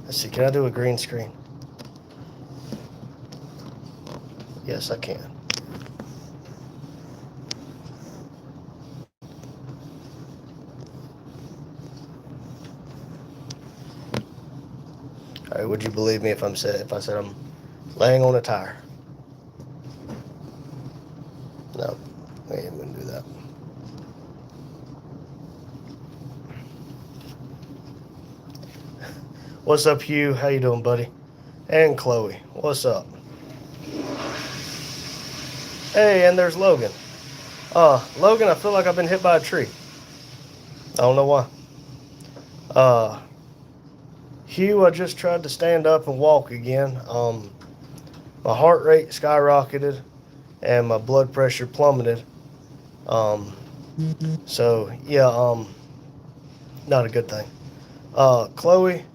Let's see, can I do a green screen? Yes, I can. All right, would you believe me if if I said I'm laying on a tire? No, we ain't gonna do that. What's up, Hugh? How you doing, buddy? And Chloe, what's up? Hey, and there's Logan. Logan, I feel like I've been hit by a tree. I don't know why. Uh, Hugh, I just tried to stand up and walk again. My heart rate skyrocketed and my blood pressure plummeted. Um, so yeah, not a good thing. Chloe,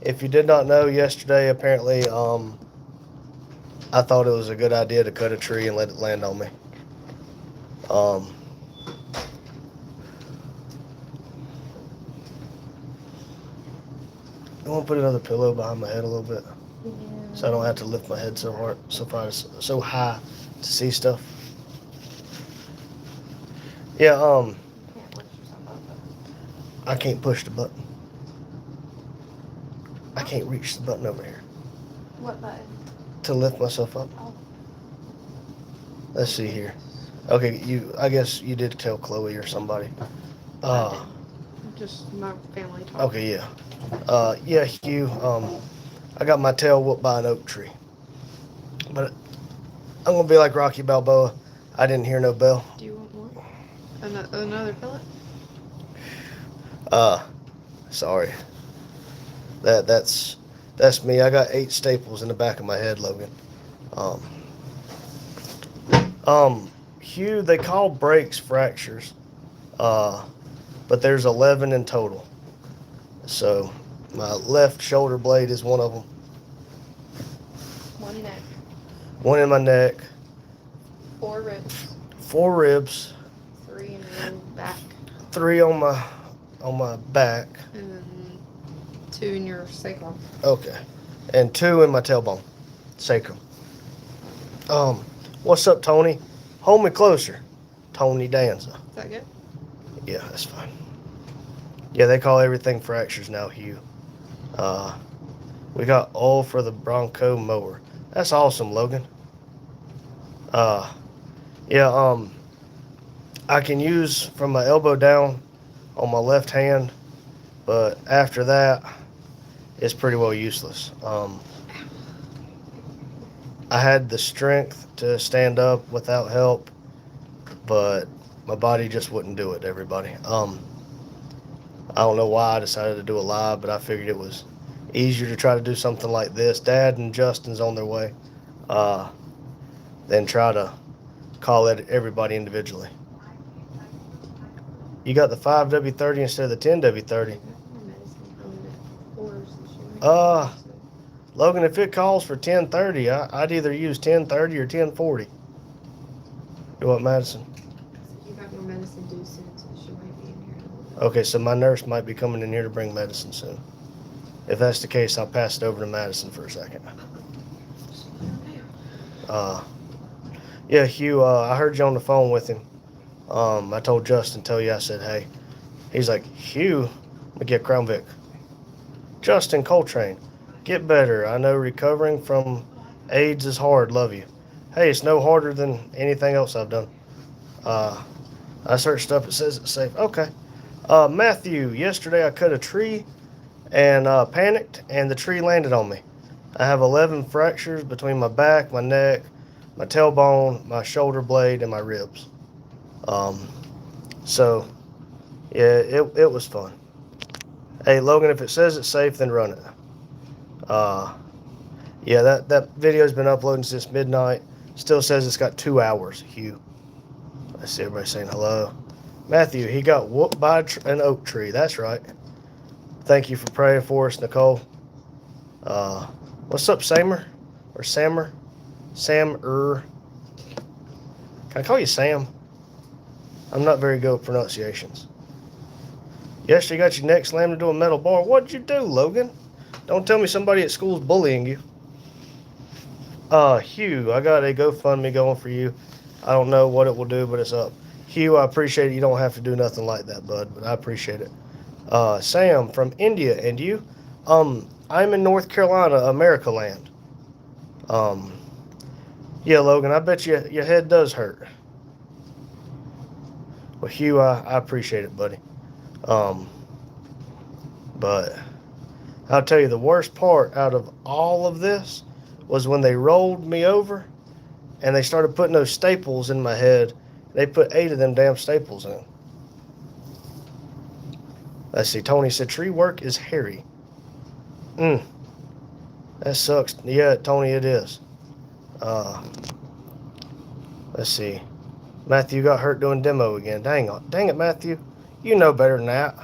if you did not know, yesterday apparently, I thought it was a good idea to cut a tree and let it land on me. Um, you want to put another pillow behind my head a little bit, so I don't have to lift my head so hard, so high to see stuff. Yeah. I can't push the button. I can't reach the button over here What button? to lift myself up. Oh. Let's see here. Okay, I guess you did tell Chloe or somebody. Just my family talk. Okay, yeah. Yeah, Hugh. I got my tail whooped by an oak tree, but I'm gonna be like Rocky Balboa. I didn't hear no bell. Do you want more? Another pellet? Sorry. That's me. I got 8 staples in the back of my head, Logan. Hugh, they call breaks fractures, but there's 11 in total. So my left shoulder blade is one of them. One neck. One in my neck. 4 ribs. 4 ribs. 3 in your back. 3 on my back. And then 2 in your sacrum. Okay. And 2 in my tailbone. Sacrum. What's up, Tony? Hold me closer. Tony Danza. Is that good? Yeah, that's fine. Yeah, they call everything fractures now, Hugh. We got oil for the Bronco mower. That's awesome, Logan. Yeah, I can use from my elbow down on my left hand, but after that, it's pretty well useless. I had the strength to stand up without help, but my body just wouldn't do it, everybody. I don't know why I decided to do a live, but I figured it was easier to try to do something like this. Dad and Justin's on their way. Than try to call it everybody individually. You got the 5W30 instead of the 10W30. Logan, if it calls for 1030, I'd either use 1030 or 1040. You want Madison? You got your medicine due soon, so she might be in here in a little bit. Okay, so my nurse might be coming in here to bring medicine soon. If that's the case, I'll pass it over to Madison for a second. Yeah, Hugh, I heard you on the phone with him. I told Justin, tell you, I said, hey. He's like, Hugh, let me get Crown Vic. Justin Coltrane, get better. I know recovering from AIDS is hard. Love you. Hey, it's no harder than anything else I've done. I searched up. It says it's safe. Okay. Matthew, yesterday I cut a tree and panicked, and the tree landed on me. I have 11 fractures between my back, my neck, my tailbone, my shoulder blade, and my ribs. So, yeah, it was fun. Hey, Logan, if it says it's safe, then run it. Yeah, that video's been uploading since midnight. Still says it's got 2 hours, Hugh. I see everybody saying hello. Matthew, he got whooped by an oak tree. That's right. Thank you for praying for us, Nicole. What's up, Samer? Or Sammer? Sam-er. Can I call you Sam? I'm not very good at pronunciations. Yesterday you got your neck slammed into a metal bar. What'd you do, Logan? Don't tell me somebody at school's bullying you. Hugh, I got a GoFundMe going for you. I don't know what it will do, but it's up. Hugh, I appreciate it. You don't have to do nothing like that, bud, but I appreciate it. Sam from India, and you? I'm in North Carolina, America land. Um, yeah, Logan, I bet your head does hurt. Well, Hugh, I appreciate it, buddy. Um, but I'll tell you, the worst part out of all of this was when they rolled me over and they started putting those staples in my head. They put 8 of them damn staples in. Let's see. Tony said tree work is hairy. That sucks. Yeah, Tony, it is. Uh, let's see. Matthew got hurt doing demo again. Dang it, Matthew. You know better than that.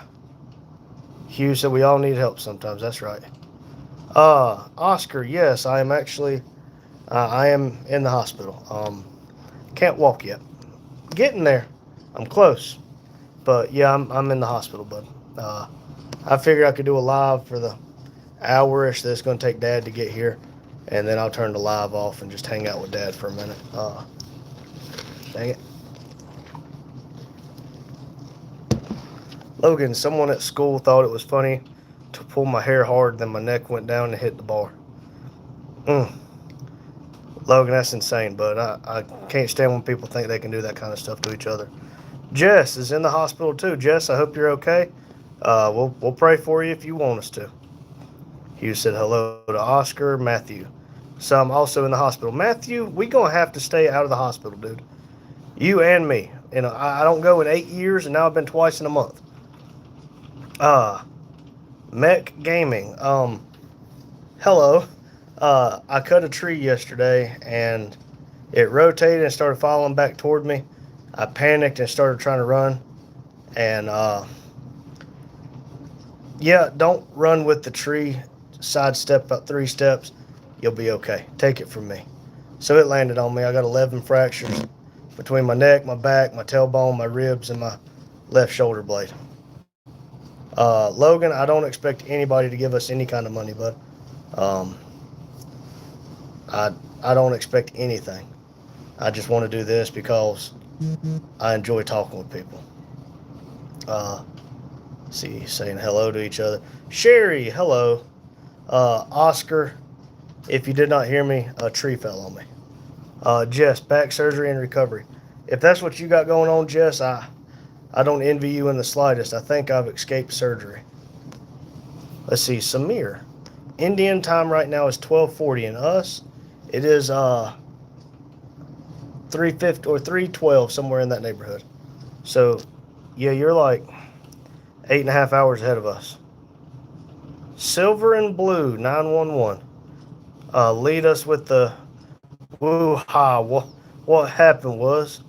Hugh said we all need help sometimes. That's right. Oscar, yes, I am actually. I am in the hospital. Can't walk yet. Getting there. I'm close. But yeah, I'm in the hospital, bud. I figured I could do a live for the hour-ish that it's going to take Dad to get here, and then I'll turn the live off and just hang out with Dad for a minute. Dang it. Logan, someone at school thought it was funny to pull my hair hard, then my neck went down and hit the bar. Logan, that's insane, bud. I can't stand when people think they can do that kind of stuff to each other. Jess is in the hospital too. Jess, I hope you're okay. We'll pray for you if you want us to. Hugh said hello to Oscar. Matthew. So I'm also in the hospital. Matthew, we gonna have to stay out of the hospital, dude. You and me. You know, I don't go in 8 years, and now I've been twice in a month. Mech Gaming. Hello. I cut a tree yesterday, and it rotated and started falling back toward me. I panicked and started trying to run, and yeah, don't run with the tree. Sidestep about 3 steps. You'll be okay. Take it from me. So it landed on me. I got 11 fractures between my neck, my back, my tailbone, my ribs, and my left shoulder blade. Logan, I don't expect anybody to give us any kind of money, bud. I don't expect anything. I just want to do this because I enjoy talking with people. See, saying hello to each other. Sherry, hello. Oscar, if you did not hear me, a tree fell on me. Jess, back surgery and recovery. If that's what you got going on, Jess, I don't envy you in the slightest. I think I've escaped surgery. Let's see, Samir. Indian time right now is 12:40, and us, it is 3:50 or 3:12, somewhere in that neighborhood. So, yeah, you're like 8.5 hours ahead of us. Silver and Blue 911. Lead us with the woo-ha. What happened was,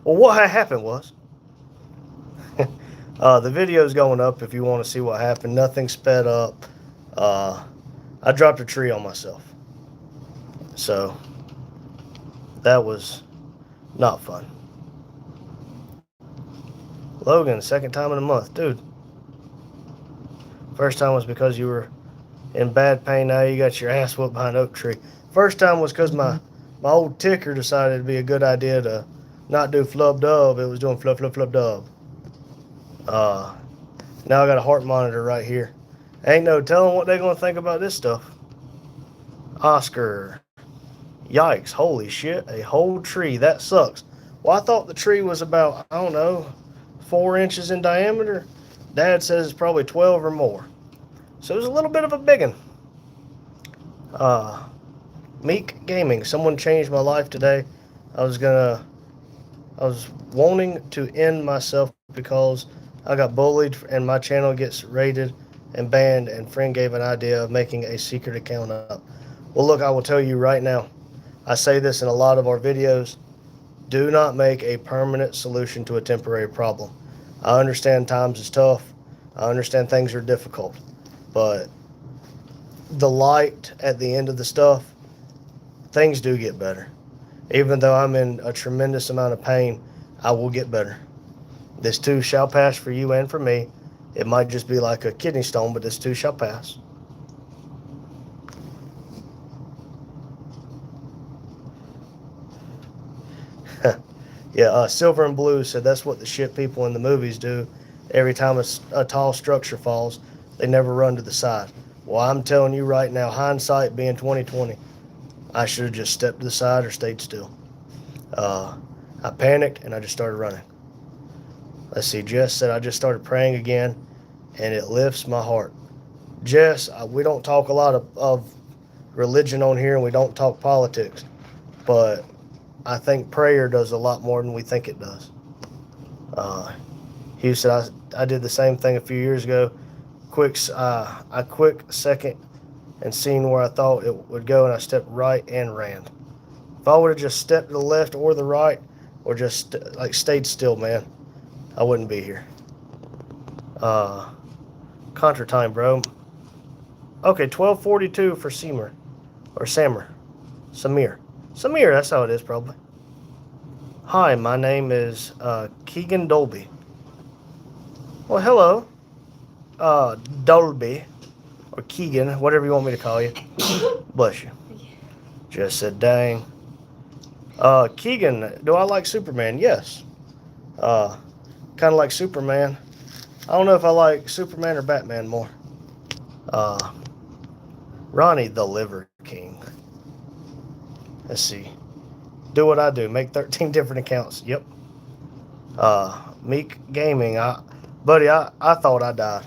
what happened was, the video's going up if you want to see what happened. Nothing sped up. I dropped a tree on myself. So, that was not fun. Logan, second time in a month. Dude, first time was because you were in bad pain. Now you got your ass whooped behind an oak tree. First time was because my old ticker decided it'd be a good idea to not do flub dub. It was doing flub dub. Now I got a heart monitor right here. Ain't no telling what they're going to think about this stuff. Oscar. Yikes. Holy shit. A whole tree. That sucks. Well, I thought the tree was about, I don't know, 4 inches in diameter. Dad says it's probably 12 or more. So it was a little bit of a big one. Meek Gaming. Someone changed my life today. I was wanting to end myself because I got bullied and my channel gets raided and banned, and friend gave an idea of making a secret account up. Well, look, I will tell you right now, I say this in a lot of our videos, do not make a permanent solution to a temporary problem. I understand times is tough. I understand things are difficult, but the light at the end of the stuff, things do get better. Even though I'm in a tremendous amount of pain, I will get better. This too shall pass for you and for me. It might just be like a kidney stone, but this too shall pass. Yeah, Silver and Blue said that's what the shit people in the movies do. Every time a tall structure falls, they never run to the side. Well, I'm telling you right now, hindsight being 2020, I should have just stepped to the side or stayed still. I panicked and I just started running. Let's see, Jess said I just started praying again, and it lifts my heart. Jess, we don't talk a lot of religion on here, and we don't talk politics, but I think prayer does a lot more than we think it does. Hugh said I did the same thing a few years ago. I quick second and seen where I thought it would go, and I stepped right and ran. If I would have just stepped to the left or the right, or just like stayed still, man, I wouldn't be here. Contra time, bro. Okay, 12:42 for Samir. Samir, that's how it is, probably. Hi, my name is Keegan Dolby. Well, hello, Dolby, or Keegan, whatever you want me to call you. Bless you. Just said, dang. Keegan, do I like Superman? Yes. Kind of like Superman. I don't know if I like Superman or Batman more. Ronnie, the Liver King. Let's see. Do what I do. Make 13 different accounts. Yep. Meek Gaming. Buddy, I thought I died.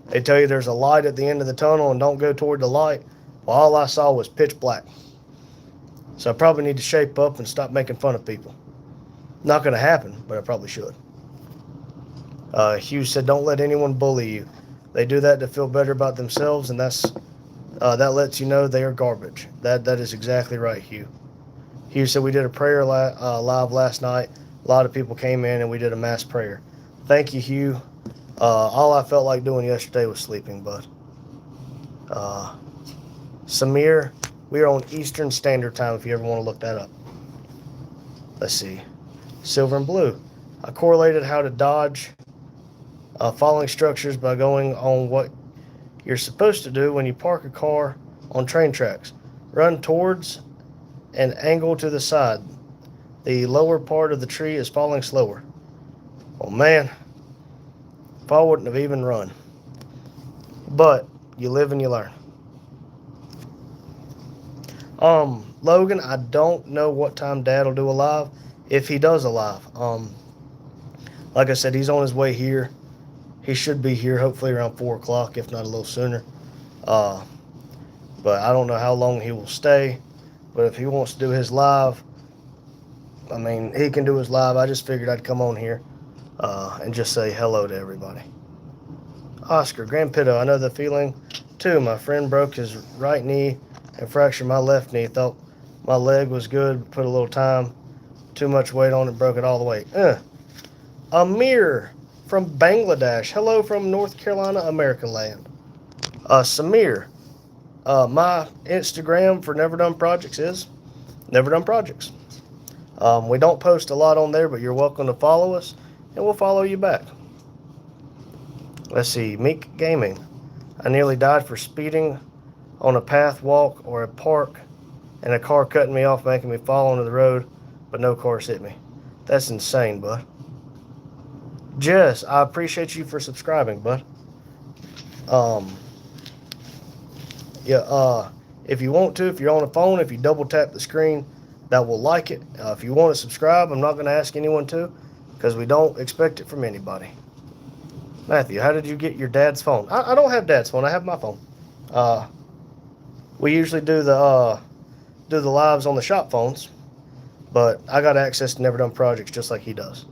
They tell you there's a light at the end of the tunnel and don't go toward the light. Well, all I saw was pitch black. So I probably need to shape up and stop making fun of people. Not going to happen, but I probably should. Hugh said, don't let anyone bully you. They do that to feel better about themselves, and that lets you know they are garbage. That is exactly right, Hugh. Hugh said we did a prayer live last night. A lot of people came in, and we did a mass prayer. Thank you, Hugh. All I felt like doing yesterday was sleeping, bud. Samir, we are on Eastern Standard Time if you ever want to look that up. Let's see. Silver and Blue. I correlated how to dodge falling structures by going on what you're supposed to do when you park a car on train tracks. Run towards and angle to the side. The lower part of the tree is falling slower. Oh man, if I wouldn't have even run. But you live and you learn. Logan, I don't know what time Dad will do a live, if he does a live. Like I said, he's on his way here. He should be here hopefully around 4 o'clock, if not a little sooner. But I don't know how long he will stay. But if he wants to do his live, I mean, he can do his live. I just figured I'd come on here and just say hello to everybody. Oscar, Grand Pitto, I know the feeling too. My friend broke his right knee and fractured my left knee. Thought my leg was good, put a little time, too much weight on it, broke it all the way. Amir from Bangladesh. Hello from North Carolina, American land. Samir, my Instagram for Never Done Projects is Never Done Projects. We don't post a lot on there, but you're welcome to follow us, and we'll follow you back. Let's see, Meek Gaming. I nearly died for speeding on a path, walk, or a park, and a car cutting me off, making me fall onto the road, but no cars hit me. That's insane, bud. Jess, I appreciate you for subscribing, bud. If you want to, if you're on a phone, if you double tap the screen, that will like it. If you want to subscribe, I'm not going to ask anyone to, because we don't expect it from anybody. Matthew, how did you get your dad's phone? I don't have dad's phone. I have my phone. We usually do the lives on the shop phones, but I got access to Never Done Projects just like he does.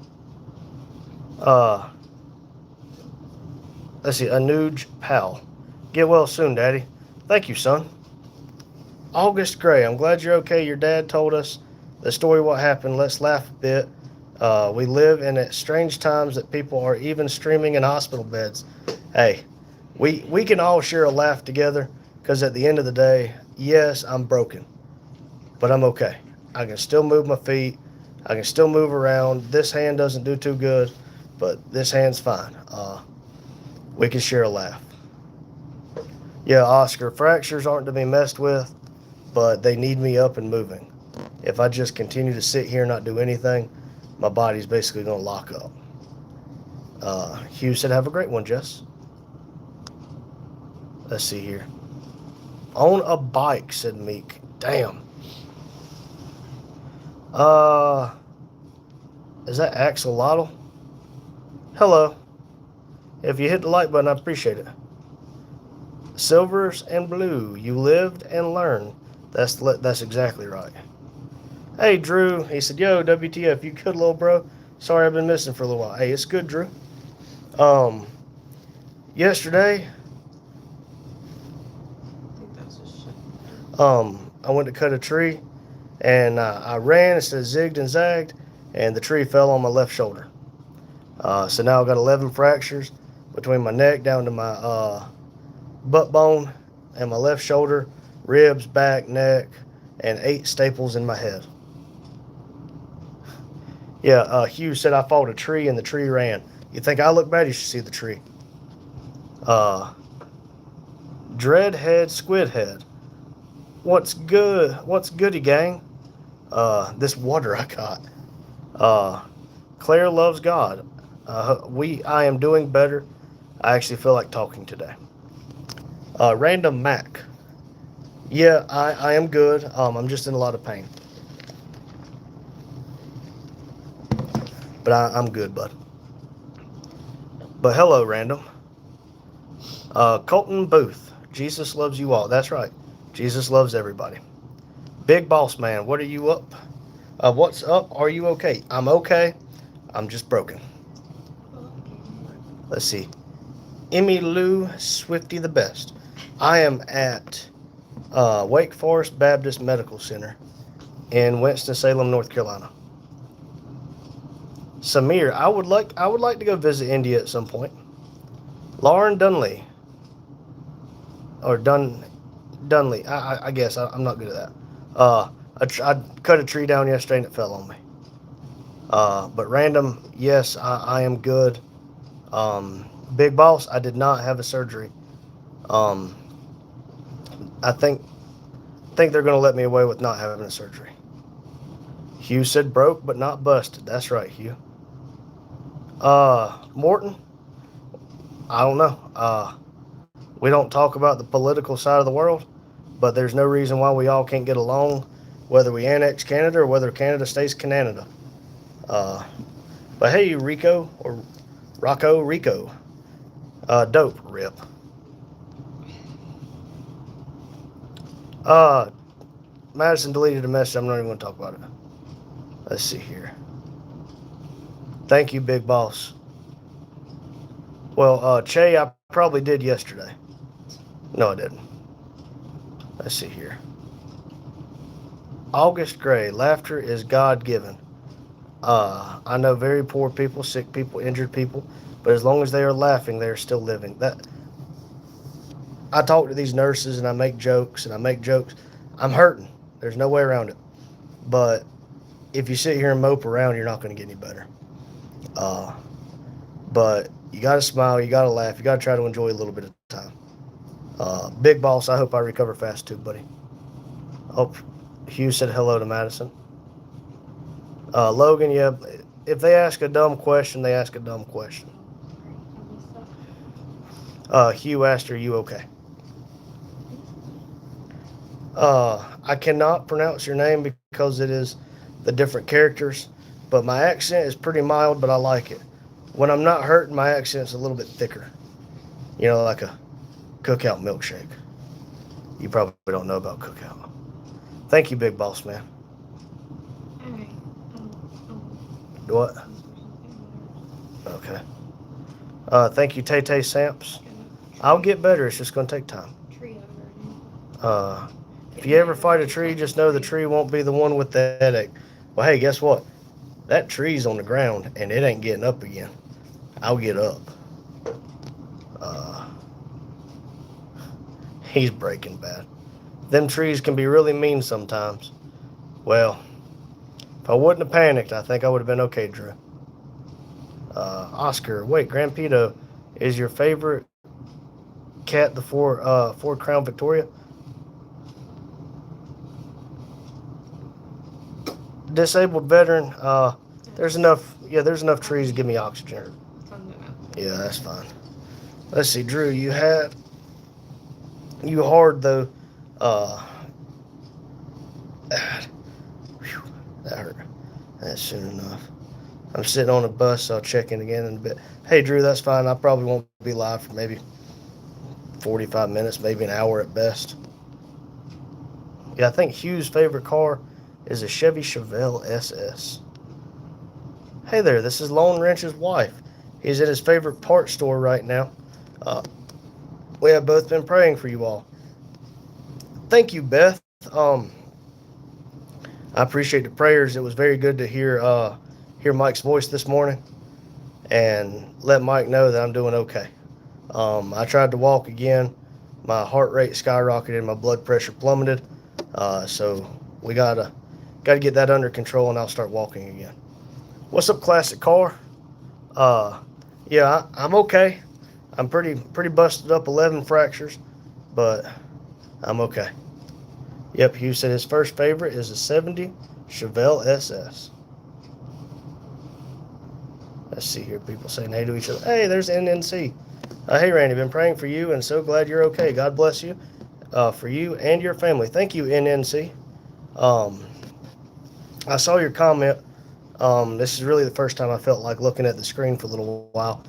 Let's see, Anuj Pal. Get well soon, Daddy. Thank you, son. August Gray, I'm glad you're okay. Your dad told us the story what happened. Let's laugh a bit. We live in strange times that people are even streaming in hospital beds. Hey, we can all share a laugh together, because at the end of the day, yes, I'm broken, but I'm okay. I can still move my feet. I can still move around. This hand doesn't do too good, but this hand's fine. We can share a laugh. Yeah, Oscar, fractures aren't to be messed with, but they need me up and moving. If I just continue to sit here and not do anything, my body's basically going to lock up. Hugh said, "Have a great one, Jess." Let's see here. "On a bike," said Meek. Damn. Uh, is that Axolotl? Hello. If you hit the like button, I appreciate it. Silvers and blue, you lived and learned. That's exactly right. Hey, Drew. He said, "Yo, WTF, you good, little bro? Sorry I've been missing for a little while." Hey, it's good, Drew. Um, Yesterday, I think that's just shit. I went to cut a tree, and I ran instead of zigged and zagged, and the tree fell on my left shoulder. So now I've got 11 fractures between my neck down to my butt bone and my left shoulder, ribs, back, neck, and 8 staples in my head. Yeah, Hugh said I fought a tree and the tree ran. You think I look bad? You should see the tree. Dreadhead Squidhead. What's good? What's goody, gang? This water I got. Claire loves God. I am doing better. I actually feel like talking today. Random Mac. Yeah, I am good. I'm just in a lot of pain. But I'm good, bud. But hello, Random. Colton Booth. Jesus loves you all. That's right. Jesus loves everybody. Big Boss Man, what are you up? What's up? Are you okay? I'm okay. I'm just broken. Let's see. Emmy Lou Swifty the best. I am at Wake Forest Baptist Medical Center in Winston-Salem, North Carolina. Samir, I would like to go visit India at some point. Lauren Dunley. Or Dunley. I guess I'm not good at that. I cut a tree down yesterday and it fell on me. But Random, yes, I am good. Big Boss, I did not have a surgery. I think they're going to let me away with not having a surgery. Hugh said broke but not busted. That's right, Hugh. Morton, I don't know. We don't talk about the political side of the world, but there's no reason why we all can't get along, whether we annex Canada or whether Canada stays Canada. But hey, Rico, or Rico. Dope, rip. Madison deleted a message. I'm not even going to talk about it. Let's see here. Thank you, Big Boss. Well, Che, I probably did yesterday. No, I didn't. Let's see here. August Gray, laughter is God-given. I know very poor people, sick people, injured people, but as long as they are laughing, they are still living. I talk to these nurses and I make jokes. I'm hurting. There's no way around it. But if you sit here and mope around, you're not going to get any better. But you got to smile, you got to laugh, you got to try to enjoy a little bit of time. Big Boss, I hope I recover fast too, buddy. Oh, Hugh said hello to Madison. Logan, yeah, if they ask a dumb question, they ask a dumb question. Hugh asked, "Are you okay?" I cannot pronounce your name because it is the different characters, but my accent is pretty mild, but I like it. When I'm not hurting, my accent's a little bit thicker. You know, like a Cookout milkshake. You probably don't know about Cookout. Thank you, Big Boss Man. Alright. What? Okay. Thank you, Tay Tay Samps. I'll get better. It's just going to take time. Tree over. If you ever fight a tree, just know the tree won't be the one with the headache. Well, hey, guess what? That tree's on the ground, and it ain't getting up again. I'll get up. He's Breaking Bad. Them trees can be really mean sometimes. Well, if I wouldn't have panicked, I think I would have been okay, Drew. Oscar, wait, Grand Pedo, is your favorite cat the Ford Crown Victoria? Disabled veteran, There's enough. Yeah, there's enough trees to give me oxygen. Talking about. Yeah, that's fine. Let's see, Drew. You hard though. Uh, whew, that hurt. That's soon enough. I'm sitting on a bus, so I'll check in again in a bit. Hey, Drew, that's fine. I probably won't be live for maybe 45 minutes, maybe an hour at best. Yeah, I think Hugh's favorite car is a Chevy Chevelle SS. Hey there, this is Lone Wrench's wife. He's at his favorite parts store right now. Uh, we have both been praying for you all. Thank you, Beth. I appreciate the prayers. It was very good to hear Mike's voice this morning and let Mike know that I'm doing okay. I tried to walk again. My heart rate skyrocketed. My blood pressure plummeted. So we gotta get that under control, and I'll start walking again. What's up, classic car? Yeah, I'm okay. I'm pretty busted up, 11 fractures, but I'm okay. Yep, Hugh said his first favorite is a 70 Chevelle SS. Let's see here, people saying hey to each other. Hey, there's NNC. Hey, Randy, been praying for you and so glad you're okay. God bless you, for you and your family. Thank you, NNC. I saw your comment. This is really the first time I felt like looking at the screen for a little while.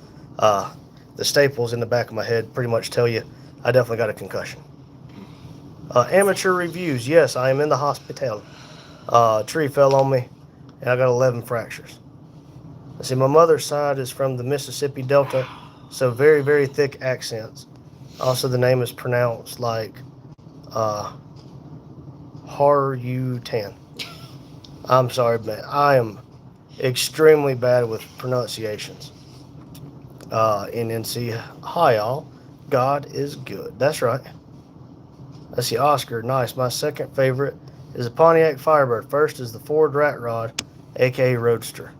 The staples in the back of my head pretty much tell you I definitely got a concussion. Amateur reviews. Yes, I am in the hospital. A tree fell on me, and I got 11 fractures. Let's see, my mother's side is from the Mississippi Delta, so very, very thick accents. Also, the name is pronounced like Har-U-Tan. I'm sorry, man. I am extremely bad with pronunciations. NNC, hi, y'all. God is good. That's right. Let's see, Oscar, nice. My second favorite is a Pontiac Firebird. First is the Ford Rat Rod, aka Roadster.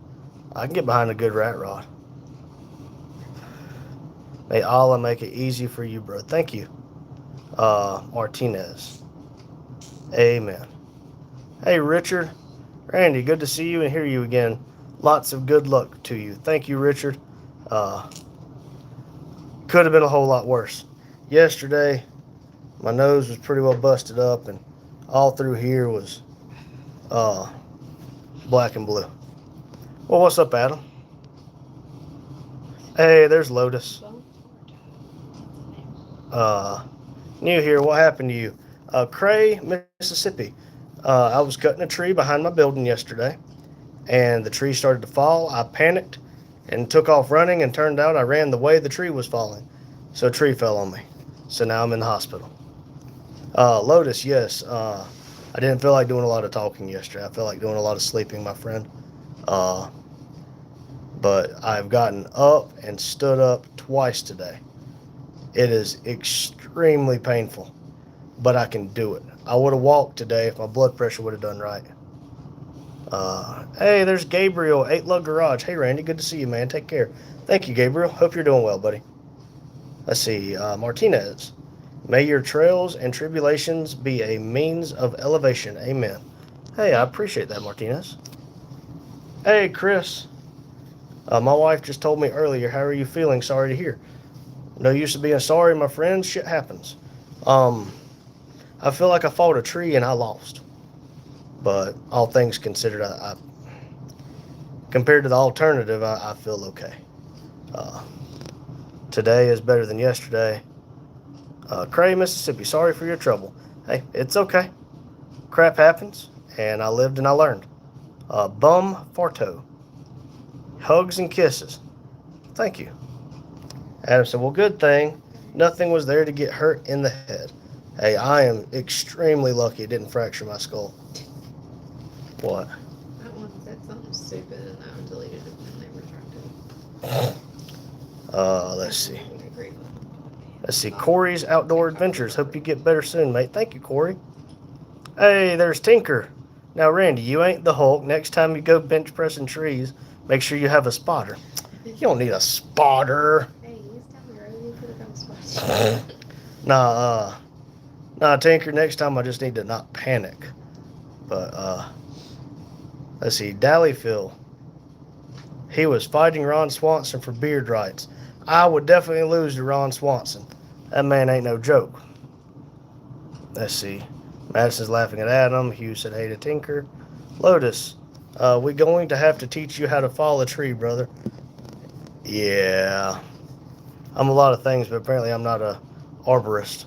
I can get behind a good rat rod. May Allah make it easy for you, bro. Thank you. Martinez. Amen. Hey, Richard. Randy, good to see you and hear you again. Lots of good luck to you. Thank you, Richard. Could have been a whole lot worse. Yesterday, my nose was pretty well busted up, and all through here was black and blue. Well, what's up, Adam? Hey, there's Lotus. New here. What happened to you? Cray, Mississippi. I was cutting a tree behind my building yesterday, and the tree started to fall. I panicked and took off running, and turned out I ran the way the tree was falling. So a tree fell on me. So now I'm in the hospital. Lotus, yes. I didn't feel like doing a lot of talking yesterday. I felt like doing a lot of sleeping, my friend. But I've gotten up and stood up twice today. It is extremely painful, but I can do it. I would have walked today if my blood pressure would have done right. Hey, there's Gabriel, 8 Lug Garage. Hey, Randy, good to see you, man. Take care. Thank you, Gabriel. Hope you're doing well, buddy. Let's see, Martinez. May your trails and tribulations be a means of elevation. Amen. Hey, I appreciate that, Martinez. Hey, Chris. My wife just told me earlier, how are you feeling? Sorry to hear. No use of being sorry, my friend. Shit happens. I feel like I fought a tree and I lost. But all things considered, I compared to the alternative, I feel okay. Today is better than yesterday. Cray, Mississippi, sorry for your trouble. Hey, it's okay. Crap happens, and I lived and I learned. Bum Farto. Hugs and kisses. Thank you. Adam said, well, good thing nothing was there to get hurt in the head. Hey, I am extremely lucky it didn't fracture my skull. What? That one said something stupid and that one deleted it when they were trying to. Let's see. Let's see. Corey's Outdoor Adventures. Hope you get better soon, mate. Thank you, Corey. Hey, there's Tinker. Now, Randy, you ain't the Hulk. Next time you go bench pressing trees, make sure you have a spotter. You don't need a spotter. Hey, you tell me earlier you could have done a spot. Nah, Tinker, next time I just need to not panic. But, let's see. Dally Phil. He was fighting Ron Swanson for beard rights. I would definitely lose to Ron Swanson. That man ain't no joke. Let's see. Madison's laughing at Adam. Hugh said, hey to Tinker. Lotus, we going to have to teach you how to fall a tree, brother. Yeah. I'm a lot of things, but apparently I'm not a arborist.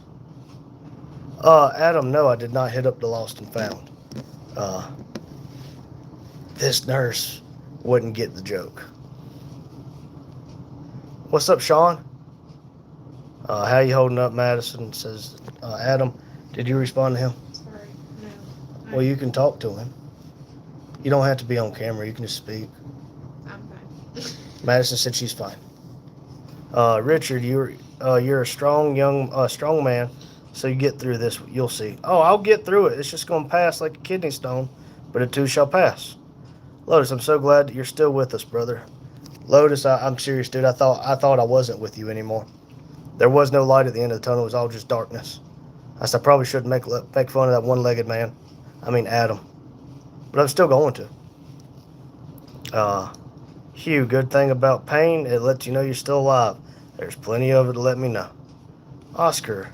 Adam, no, I did not hit up the lost and found. This nurse wouldn't get the joke. What's up, Sean? How you holding up, Madison? Says Adam. Did you respond to him? Sorry, no. Well, you can talk to him. You don't have to be on camera. You can just speak. I'm fine. Madison said she's fine. Richard, you're a strong man, so you get through this. You'll see. Oh, I'll get through it. It's just gonna pass like a kidney stone, but it too shall pass. Lotus, I'm so glad that you're still with us, brother. Lotus, I'm serious, dude. I thought I wasn't with you anymore. There was no light at the end of the tunnel. It was all just darkness. I probably shouldn't make fun of that one-legged man. I mean Adam, but I'm still going to. Hugh, good thing about pain, it lets you know you're still alive. There's plenty of it to let me know. Oscar,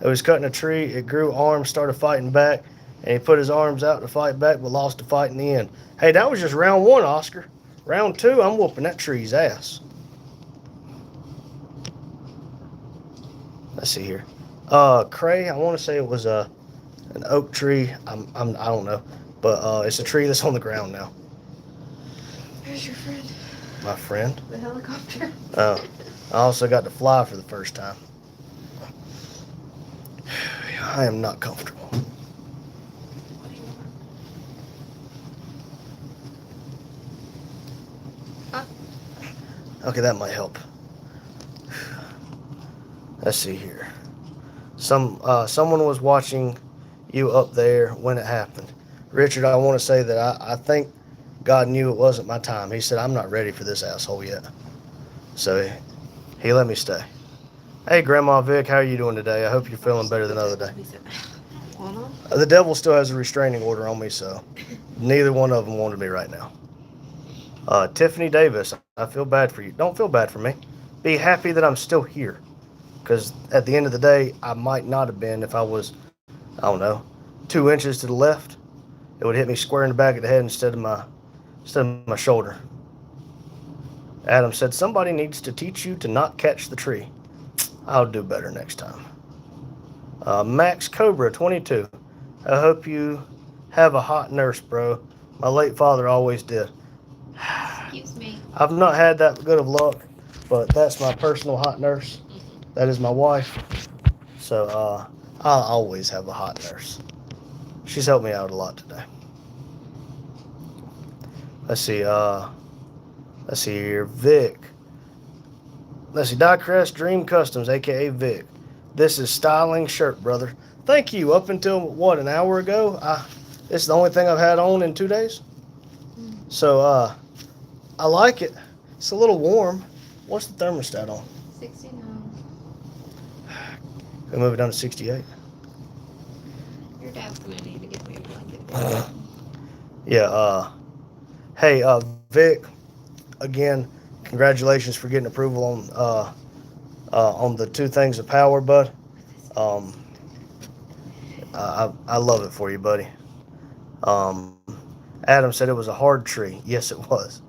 it was cutting a tree, it grew arms, started fighting back, and he put his arms out to fight back, but lost the fight in the end. Hey, that was just round 1, Oscar. Round 2, I'm whooping that tree's ass. Let's see here. Cray, I want to say it was an oak tree. I don't know, but it's a tree that's on the ground now. Where's your friend? My friend. The helicopter. I also got to fly for the first time. I am not comfortable. What do you want? Okay, that might help. Let's see here. Someone was watching you up there when it happened. Richard, I want to say that I think God knew it wasn't my time. He said, I'm not ready for this asshole yet. So he let me stay. Hey, Grandma Vic, how are you doing today? I hope you're feeling better than the other day. The devil still has a restraining order on me, so neither one of them wanted me right now. Tiffany Davis, I feel bad for you. Don't feel bad for me. Be happy that I'm still here. Because at the end of the day, I might not have been if I was, I don't know, 2 inches to the left. It would hit me square in the back of the head instead of my shoulder. Adam said, somebody needs to teach you to not catch the tree. I'll do better next time. Max Cobra 22. I hope you have a hot nurse, bro. My late father always did. Excuse me. I've not had that good of luck, but that's my personal hot nurse. That is my wife. So I'll always have a hot nurse. She's helped me out a lot today. Let's see here. Vic. Let's see. Diecrest Dream Customs, aka Vic. This is styling shirt, brother. Thank you. Up until what, an hour ago? This is the only thing I've had on in 2 days. So I like it. It's a little warm. What's the thermostat on? 69. Can we move it down to 68? Your dad's gonna need to get me a blanket. Yeah, hey, Vic, again, congratulations for getting approval on the 2 things of power, bud. I love it for you, buddy. Adam said it was a hard tree. Yes, it was.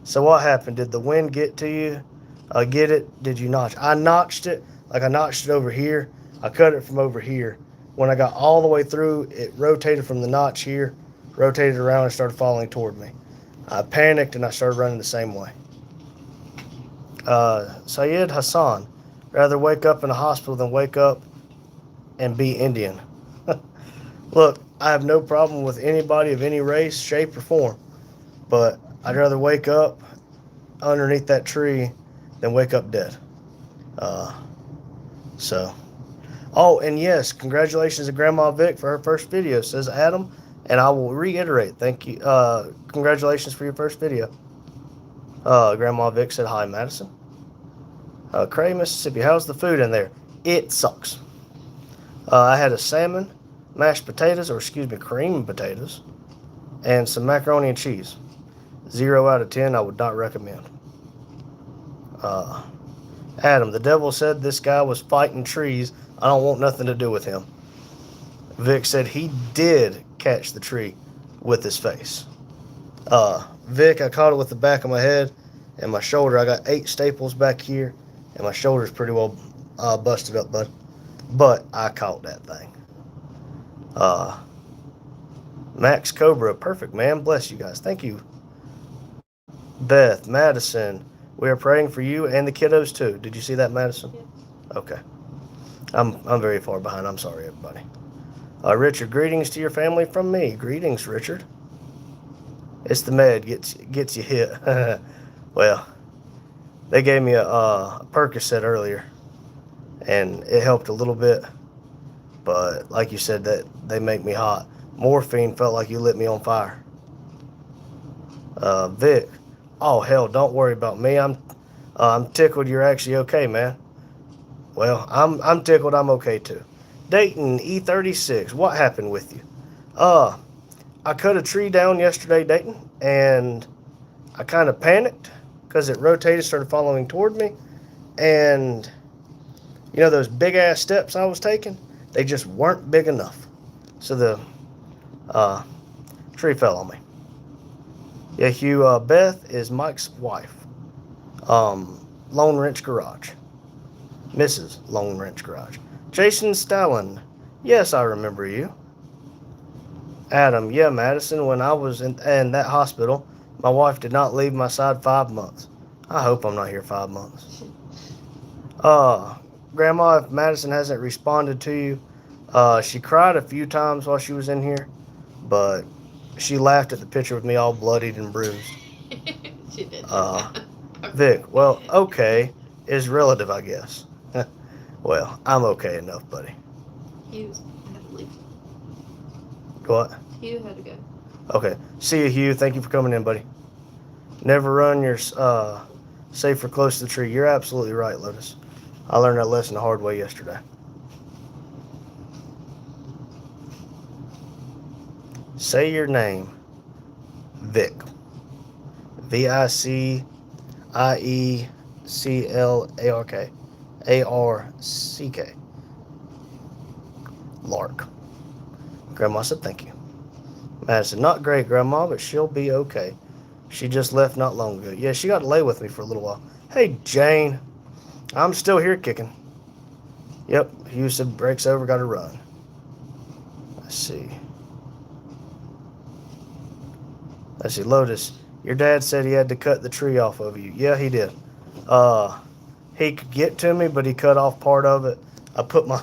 So what happened? Did the wind get to you? Get it? Did you notch? I notched it, like I notched it over here. I cut it from over here. When I got all the way through, it rotated from the notch here, rotated around and started falling toward me. I panicked and I started running the same way. Syed Hassan, rather wake up in a hospital than wake up and be Indian. Look, I have no problem with anybody of any race, shape, or form, but I'd rather wake up underneath that tree than wake up dead. Oh, and yes, congratulations to Grandma Vic for her first video, says Adam, and I will reiterate, thank you. Congratulations for your first video. Grandma Vic said, hi, Madison. Cray, Mississippi, how's the food in there? It sucks. I had a salmon, mashed potatoes, or excuse me, cream potatoes, and some macaroni and cheese. 0 out of 10, I would not recommend. Adam, the devil said this guy was fighting trees. I don't want nothing to do with him. Vic said he did catch the tree with his face. Vic, I caught it with the back of my head and my shoulder. I got 8 staples back here, and my shoulder's pretty well busted up, bud. But I caught that thing. Max Cobra, perfect, man. Bless you guys. Thank you. Beth, Madison, we are praying for you and the kiddos too. Did you see that, Madison? Yeah. Okay. I'm very far behind. I'm sorry, everybody. Richard, greetings to your family from me. Greetings, Richard. It's the med gets you hit. Well, they gave me a Percocet earlier, and it helped a little bit. But like you said, that they make me hot. Morphine felt like you lit me on fire. Vic, oh hell, don't worry about me. I'm tickled you're actually okay, man. Well, I'm tickled I'm okay too. Dayton E36, what happened with you? I cut a tree down yesterday, Dayton, and I kind of panicked because it rotated, started following toward me, and you know those big ass steps I was taking, they just weren't big enough, so the tree fell on me. Yeah, Hugh. Beth is Mike's wife. Lone Wrench Garage. Mrs. Lone Wrench Garage. Jason Stalin. Yes, I remember you. Adam. Yeah, Madison. When I was in that hospital, my wife did not leave my side 5 months. I hope I'm not here 5 months. Grandma, if Madison hasn't responded to you, she cried a few times while she was in here, but she laughed at the picture of me all bloodied and bruised. She did. Vic, well, okay is relative, I guess. Well, I'm okay enough, buddy. Hugh had to leave. What? Hugh had to go. Okay. See you, Hugh. Thank you for coming in, buddy. Never run your safe or close to the tree. You're absolutely right, Lotus. I learned that lesson the hard way yesterday. Say your name. Vic. VICIECLARK. ARCK. Lark. Grandma said thank you. Madison, not great, Grandma, but she'll be okay. She just left not long ago. Yeah, she got to lay with me for a little while. Hey, Jane. I'm still here kicking. Yep, Hugh said break's over, got to run. Let's see. Lotus. Your dad said he had to cut the tree off of you. Yeah, he did. He could get to me, but he cut off part of it. I put my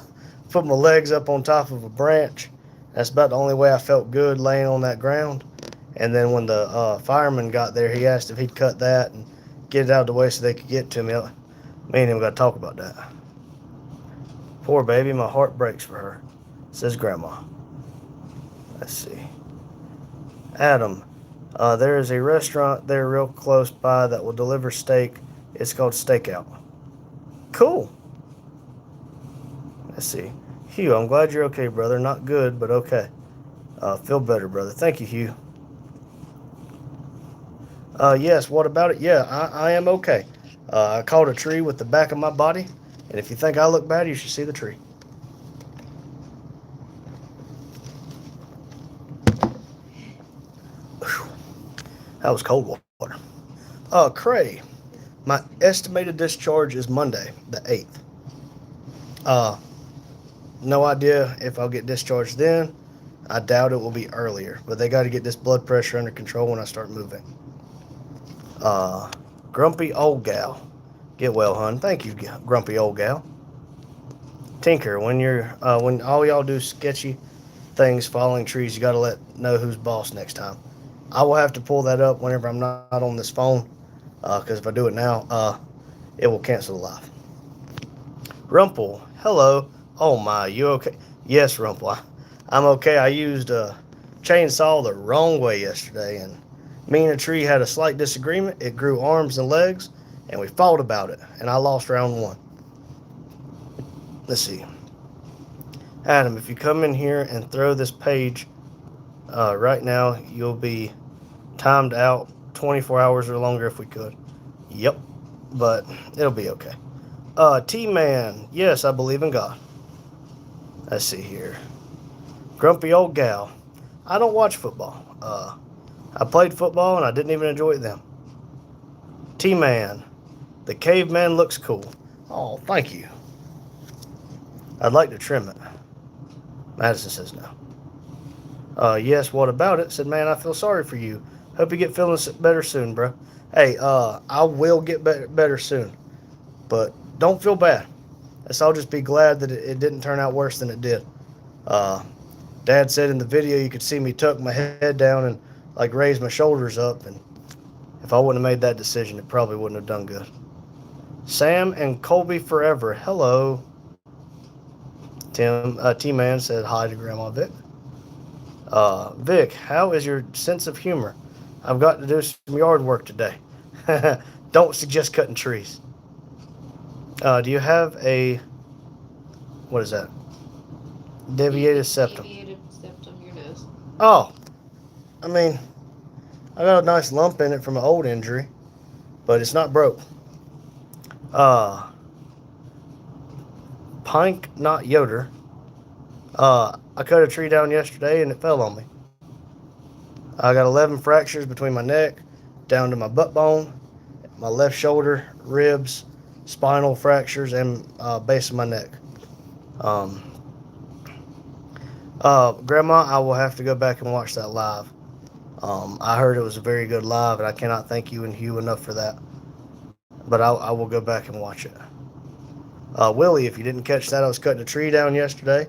legs up on top of a branch. That's about the only way I felt good laying on that ground. And then when the fireman got there, he asked if he'd cut that and get it out of the way so they could get to me. Me and him got to talk about that. Poor baby, my heart breaks for her, says Grandma. Let's see. Adam, there is a restaurant there real close by that will deliver steak. It's called Stakeout. Cool. Let's see. Hugh, I'm glad you're okay, brother. Not good, but okay. Feel better, brother. Thank you, Hugh. Yes, what about it? Yeah, I am okay. I caught a tree with the back of my body, and if you think I look bad, you should see the tree. Whew. That was cold water. Cray, my estimated discharge is Monday, the 8th. No idea if I'll get discharged then. I doubt it will be earlier, but they got to get this blood pressure under control when I start moving. Grumpy old gal. Get well, hun. Thank you, grumpy old gal. Tinker, when all y'all do sketchy things, falling trees, you got to know who's boss next time. I will have to pull that up whenever I'm not on this phone, because if I do it now, it will cancel the live. Rumple, hello. Oh my, you okay? Yes, Rumple, I'm okay. I used a chainsaw the wrong way yesterday, and me and a tree had a slight disagreement. It grew arms and legs, and we fought about it, and I lost round 1. Let's see. Adam, if you come in here and throw this page right now, you'll be timed out 24 hours or longer if we could. Yep, but it'll be okay. T-Man, yes, I believe in God. Let's see here. Grumpy old gal. I don't watch football. I played football and I didn't even enjoy it then. T-Man, the caveman looks cool. Oh, thank you. I'd like to trim it. Madison says no. Yes, what about it? Said, man, I feel sorry for you. Hope you get feeling better soon, bro. Hey, I will get better soon. But don't feel bad. Let's all just be glad that it didn't turn out worse than it did. Dad said in the video you could see me tuck my head down and like raise my shoulders up, and if I wouldn't have made that decision, it probably wouldn't have done good. Sam and Colby forever. Hello. T-Man said hi to Grandma Vic. Vic, how is your sense of humor? I've got to do some yard work today. Don't suggest cutting trees. Do you have a, what is that? Deviated septum. Deviated septum, your nose. Oh, I mean, I got a nice lump in it from an old injury, but it's not broke. Pink, not Yoder. I cut a tree down yesterday and it fell on me. I got 11 fractures between my neck, down to my butt bone, my left shoulder, ribs, spinal fractures, and base of my neck. Grandma, I will have to go back and watch that live. I heard it was a very good live, and I cannot thank you and Hugh enough for that. But I will go back and watch it. Willie, if you didn't catch that, I was cutting a tree down yesterday.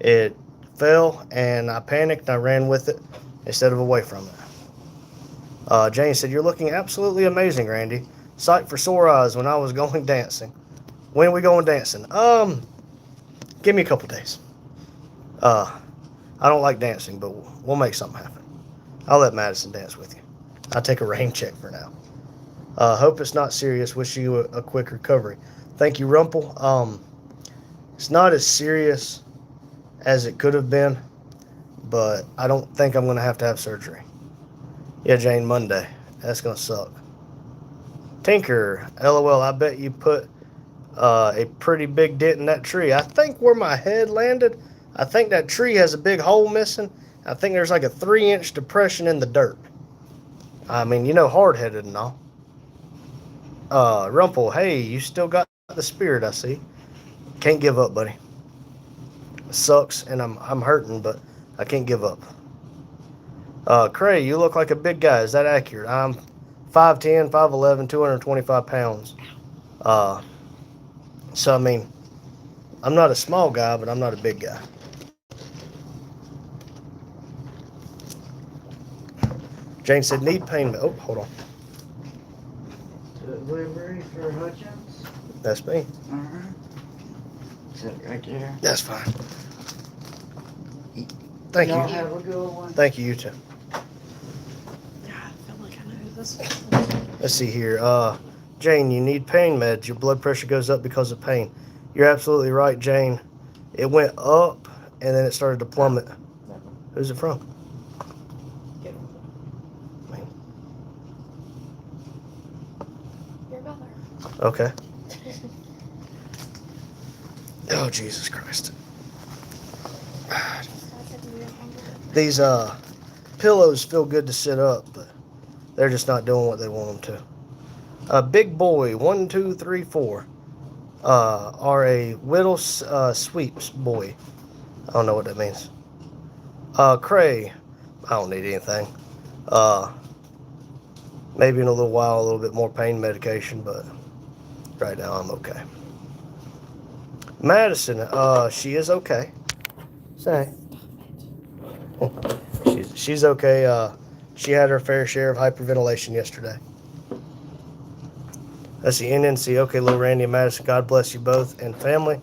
It fell, and I panicked, and I ran with it instead of away from it. Jane said, you're looking absolutely amazing, Randy. Sight for sore eyes when I was going dancing. When are we going dancing? Give me a couple days. I don't like dancing, but we'll make something happen. I'll let Madison dance with you. I'll take a rain check for now. Hope it's not serious. Wish you a quick recovery. Thank you, Rumple. It's not as serious as it could have been, but I don't think I'm going to have surgery. Yeah, Jane, Monday. That's going to suck. Tinker, LOL, I bet you put a pretty big dent in that tree. I think where my head landed, I think that tree has a big hole missing. I think there's like a 3-inch depression in the dirt. I mean, hard-headed and all. Rumple, hey, you still got the spirit, I see. Can't give up, buddy. It sucks, and I'm hurting, but I can't give up. Cray, you look like a big guy. Is that accurate? I'm 5'10", 5'11", 225 pounds. So, I mean, I'm not a small guy, but I'm not a big guy. Jane said, need pain. Oh, hold on. Delivery for Hutchins? That's me. Uh-huh. Sit right there. That's fine. Thank Y'all you. have a good one. Thank you, you too. God, I feel like I know who this is. Let's see here. Jane, you need pain meds. Your blood pressure goes up because of pain. You're absolutely right, Jane. It went up, and then it started to plummet. Who's it from? Your mother. Okay. Oh, Jesus Christ. These pillows feel good to sit up, but they're just not doing what they want them to. Big boy, 1, 2, 3, 4, are a whittle sweeps boy. I don't know what that means. Cray, I don't need anything. Maybe in a little while, a little bit more pain medication, but right now I'm okay. Madison, she is okay. Say. She's okay. She had her fair share of hyperventilation yesterday. That's the NNC. Okay, little Randy and Madison, God bless you both and family.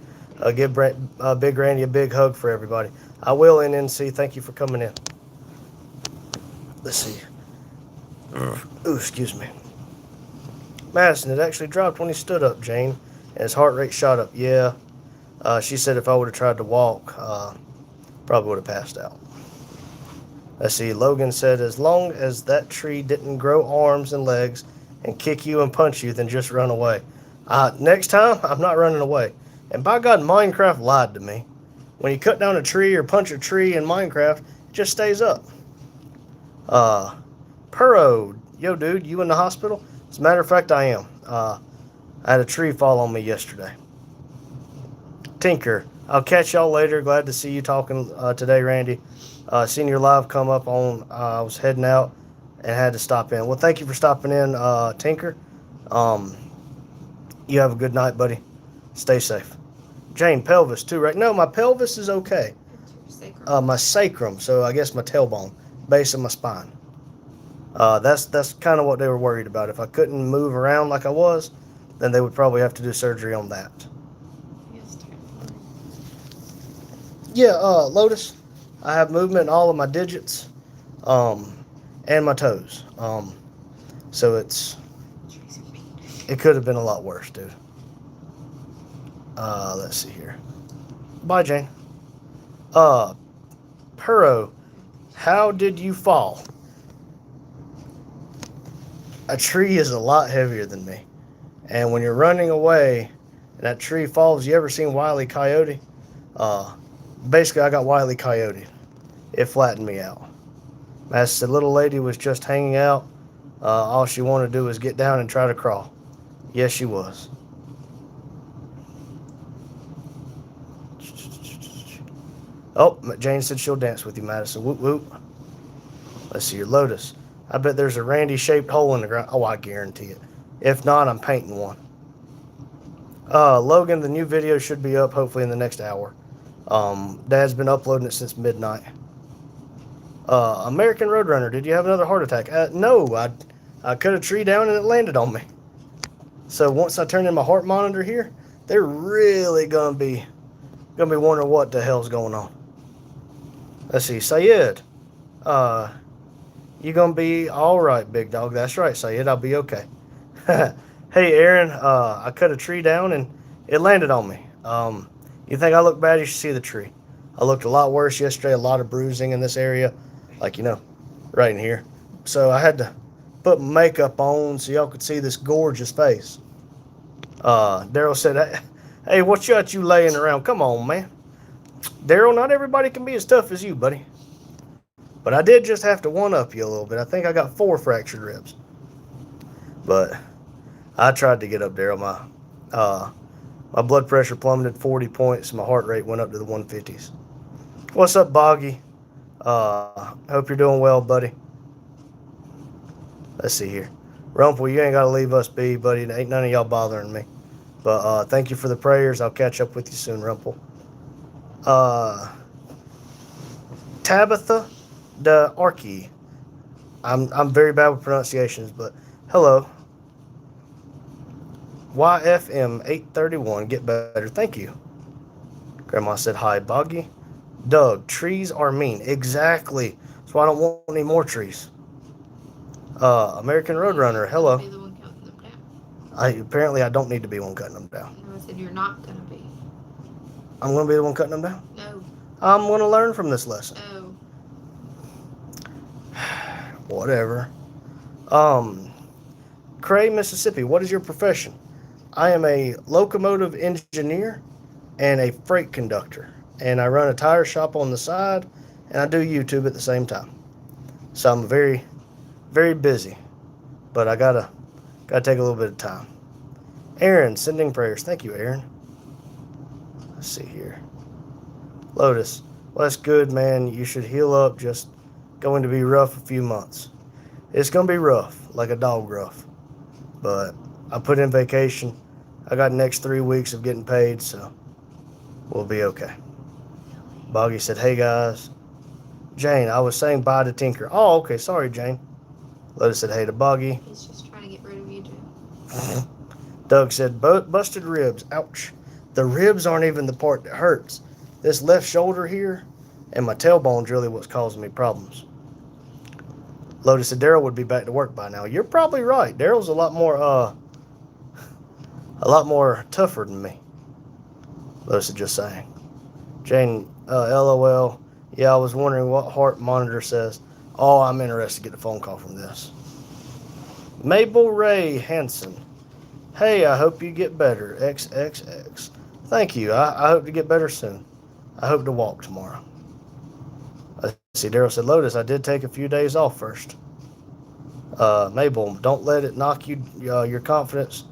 Give Big Randy a big hug for everybody. I will, NNC. Thank you for coming in. Let's see. Ooh, excuse me. Madison, it actually dropped when he stood up, Jane, and his heart rate shot up. Yeah. She said if I would have tried to walk, probably would have passed out. Let's see. Logan said, as long as that tree didn't grow arms and legs and kick you and punch you, then just run away. Next time, I'm not running away. And by God, Minecraft lied to me. When you cut down a tree or punch a tree in Minecraft, it just stays up. Puro, yo, dude, you in the hospital? As a matter of fact, I am. I had a tree fall on me yesterday. Tinker, I'll catch y'all later. Glad to see you talking today, Randy. Seen your live come up on. I was heading out and had to stop in. Well, thank you for stopping in, Tinker. You have a good night, buddy. Stay safe. Jane, pelvis too, right? No, my pelvis is okay. It's your sacrum. My sacrum, so I guess my tailbone, base of my spine. That's kind of what they were worried about. If I couldn't move around like I was, then they would probably have to do surgery on that. Yes, terrifying. Yeah, Lotus, I have movement in all of my digits, and my toes. So it could have been a lot worse, dude. Let's see here. Bye, Jane. Puro, how did you fall? A tree is a lot heavier than me. And when you're running away and that tree falls, you ever seen Wile E. Coyote? Basically, I got Wile E. Coyote. It flattened me out. As the little lady was just hanging out, all she wanted to do was get down and try to crawl. Yes, she was. Oh, Jane said she'll dance with you, Madison. Whoop, whoop. Let's see your Lotus. I bet there's a Randy-shaped hole in the ground. Oh, I guarantee it. If not, I'm painting one. Logan, the new video should be up hopefully in the next hour. Dad's been uploading it since midnight. American Roadrunner, did you have another heart attack? No, I cut a tree down and it landed on me. So once I turn in my heart monitor here, they're really gonna be wondering what the hell's going on. Let's see, Sayed. You gonna be all right, big dog? That's right, Sayed. I'll be okay. Hey, Aaron. I cut a tree down and it landed on me. You think I look bad? You should see the tree. I looked a lot worse yesterday. A lot of bruising in this area, like right in here. So I had to put makeup on so y'all could see this gorgeous face. Daryl said, "Hey, what's got you laying around? Come on, man." Daryl, not everybody can be as tough as you, buddy. But I did just have to one-up you a little bit. I think I got 4 fractured ribs. But I tried to get up, Daryl. My blood pressure plummeted 40 points. My heart rate went up to the 150s. What's up, Boggy? Hope you're doing well, buddy. Let's see here. Rumpel, you ain't got to leave us be, buddy. Ain't none of y'all bothering me. But thank you for the prayers. I'll catch up with you soon, Rumpel. Tabitha the Archie. I'm very bad with pronunciations, but hello. YFM 831, get better. Thank you. Grandma said hi, Boggy. Doug, trees are mean. Exactly. So I don't want any more trees. American Roadrunner, hello. Be the one cutting them down. Apparently I don't need to be one cutting them down. No, I said you're not gonna be. I'm going to be the one cutting them down? No. I'm going to learn from this lesson. No. Whatever. Cray, Mississippi, what is your profession? I am a locomotive engineer and a freight conductor. And I run a tire shop on the side, and I do YouTube at the same time. So I'm very, very busy. But I gotta take a little bit of time. Aaron, sending prayers. Thank you, Aaron. Let's see here. Lotus, well, that's good, man. You should heal up. Just going to be rough a few months. It's going to be rough, like a dog rough. But I put in vacation. I got the next 3 weeks of getting paid, so we'll be okay. Boggy said, hey, guys. Jane, I was saying bye to Tinker. Oh, okay. Sorry, Jane. Lotus said, hey to Boggy. He's just trying to get rid of you, Jim. Doug said, busted ribs. Ouch. The ribs aren't even the part that hurts. This left shoulder here and my tailbone's really what's causing me problems. Lotus said Daryl would be back to work by now. You're probably right. Daryl's a lot more tougher than me. Lotus is just saying. Jane, LOL. Yeah, I was wondering what heart monitor says. Oh, I'm interested to get a phone call from this. Mabel Ray Hanson. Hey, I hope you get better. XXX. Thank you. I hope to get better soon. I hope to walk tomorrow. I see Daryl said, Lotus, I did take a few days off first. Mabel, don't let it knock you your confidence.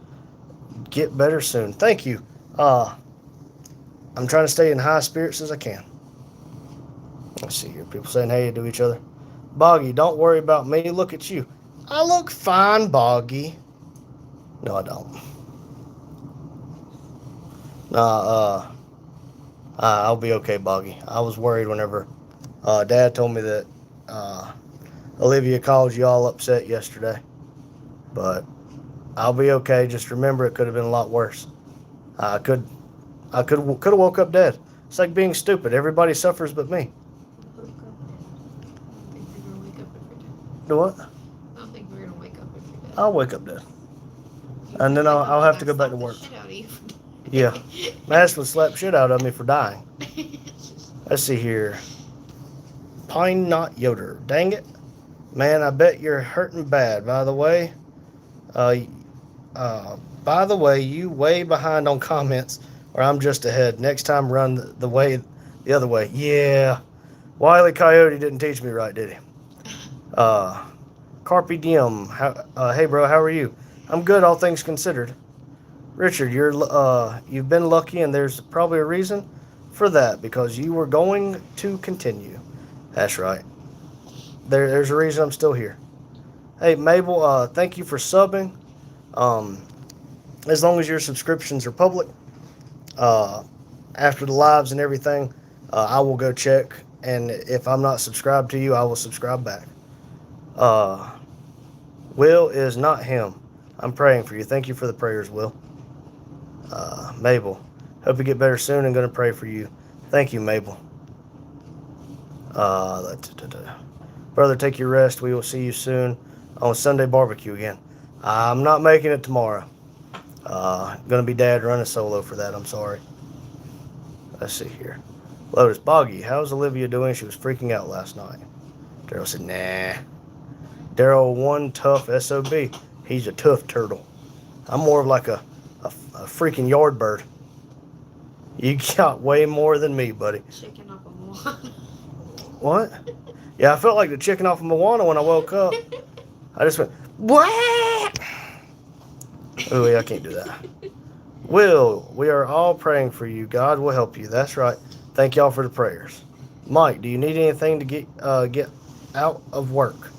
Get better soon. Thank you. I'm trying to stay in high spirits as I can. Let's see here. People saying hey to each other. Boggy, don't worry about me. Look at you. I look fine, Boggy. No, I don't. Nah, I'll be okay, Boggy. I was worried whenever Dad told me that Olivia called you all upset yesterday. But I'll be okay. Just remember, it could have been a lot worse. I could have woke up dead. It's like being stupid. Everybody suffers but me. Do what? I don't think we're gonna wake up if you're dead. I'll wake up dead. And then I'll have to go back to work. Yeah. Madison would slap shit out of me for dying. Let's see here. Pine Knot Yoder. Dang it. Man, I bet you're hurting bad. By the way, you way behind on comments, or I'm just ahead. Next time, run the other way. Yeah. Wile E. Coyote didn't teach me right, did he? Carpe Diem. Hey, bro, how are you? I'm good, all things considered. Richard, you've been lucky, and there's probably a reason for that, because you were going to continue. That's right. There's a reason I'm still here. Hey, Mabel, thank you for subbing. As long as your subscriptions are public, after the lives and everything, I will go check, and if I'm not subscribed to you, I will subscribe back. Will is not him. I'm praying for you. Thank you for the prayers, Will. Mabel, hope you get better soon and going to pray for you. Thank you, Mabel. Brother, take your rest. We will see you soon on Sunday barbecue again. I'm not making it tomorrow. Going to be Dad running solo for that. I'm sorry. Let's see here. Lotus, Boggy, how's Olivia doing? She was freaking out last night. Daryl said, nah. Daryl, one tough SOB. He's a tough turtle. I'm more of like a freaking yard bird. You got way more than me, buddy. Chicken off a Moana. What? Yeah, I felt like the chicken off of Moana when I woke up. I just went, what? Oh, yeah, I can't do that. Will, we are all praying for you. God will help you. That's right. Thank y'all for the prayers. Mike, do you need anything to get out of work?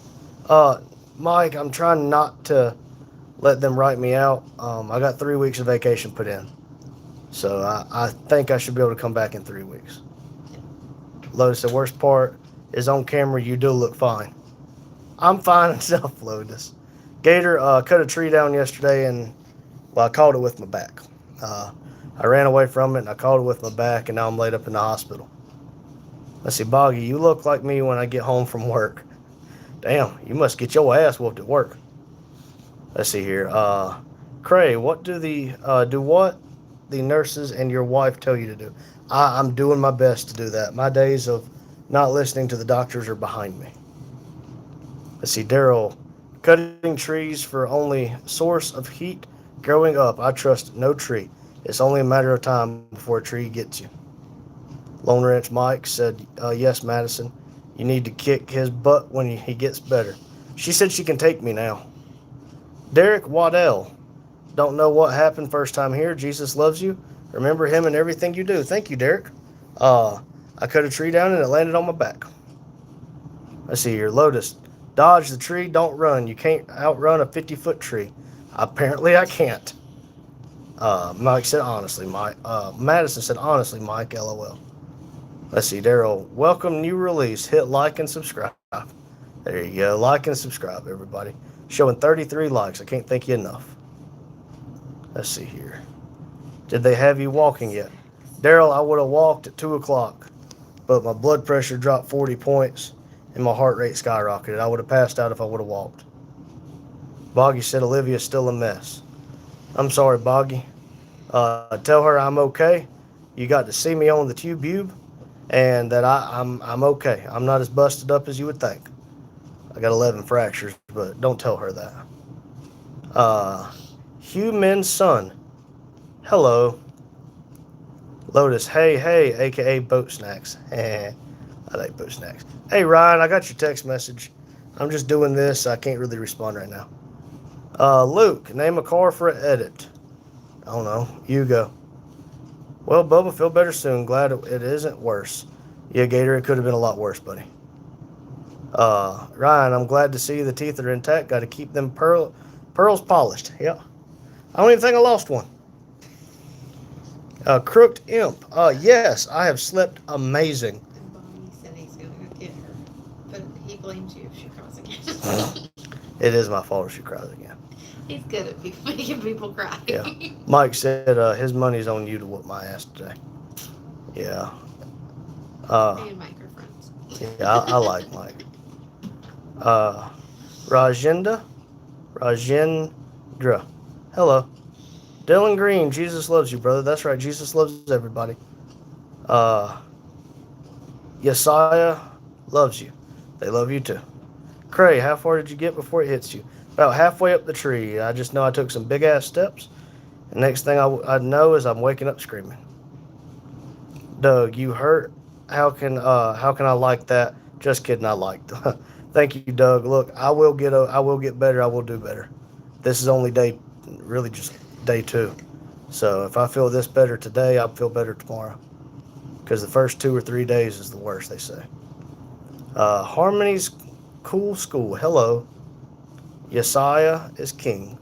Mike, I'm trying not to let them write me out. I got 3 weeks of vacation put in. So I think I should be able to come back in 3 weeks. Lotus, the worst part is on camera, you do look fine. I'm fine enough, Lotus. Gator cut a tree down yesterday, and, well, I caught it with my back. I ran away from it, and I caught it with my back, and now I'm laid up in the hospital. Let's see, Boggy, you look like me when I get home from work. Damn, you must get your ass whooped at work. Let's see here. Cray, what do the nurses and your wife tell you to do? I'm doing my best to do that. My days of not listening to the doctors are behind me. Let's see, Daryl, cutting trees for only source of heat growing up. I trust no tree. It's only a matter of time before a tree gets you. Lone Ranch Mike said, yes, Madison, you need to kick his butt when he gets better. She said she can take me now. Derek Waddell, don't know what happened first time here. Jesus loves you. Remember him and everything you do. Thank you, Derek. I cut a tree down and it landed on my back. Let's see here. Lotus, dodge the tree, don't run. You can't outrun a 50-foot tree. Apparently I can't. Mike said, honestly, Mike. Madison said, honestly, Mike, LOL. Let's see, Daryl, welcome new release. Hit like and subscribe. There you go. Like and subscribe, everybody. Showing 33 likes. I can't thank you enough. Let's see here. Did they have you walking yet? Daryl, I would have walked at 2 o'clock, but my blood pressure dropped 40 points and my heart rate skyrocketed. I would have passed out if I would have walked. Boggy said Olivia's still a mess. I'm sorry, Boggy. Tell her I'm okay. You got to see me on the tube, and that I'm okay. I'm not as busted up as you would think. I got 11 fractures, but don't tell her that. Hugh Min's son. Hello. Lotus, hey, aka Boat Snacks. I like Boat Snacks. Hey, Ryan, I got your text message. I'm just doing this. I can't really respond right now. Luke, name a car for an edit. I don't know. You go. Well, Bubba, feel better soon. Glad it isn't worse. Yeah, Gator, it could have been a lot worse, buddy. Ryan, I'm glad to see the teeth are intact. Got to keep them pearls polished. Yeah. I don't even think I lost one. Crooked Imp. Yes, I have slept amazing. And Bonnie said he's gonna go get her, but he blames you if she cries again. It is my fault if she cries again. He's good at making people cry. Yeah. Mike said his money's on you to whoop my ass today. Yeah. Me and Mike are friends. Yeah, I like Mike. Rajendra. Hello. Dylan Green, Jesus loves you, brother. That's right, Jesus loves everybody. Yesiah loves you. They love you too. Cray, how far did you get before it hits you? About halfway up the tree. I just know I took some big ass steps. And next thing I know is I'm waking up screaming. Doug, you hurt? How can I like that? Just kidding, I liked. Thank you, Doug. Look, I will get better. I will do better. This is only really just day 2. So if I feel this better today, I'll feel better tomorrow. Because the first 2 or 3 days is the worst, they say. Harmony's cool school. Hello. Yesiah is king.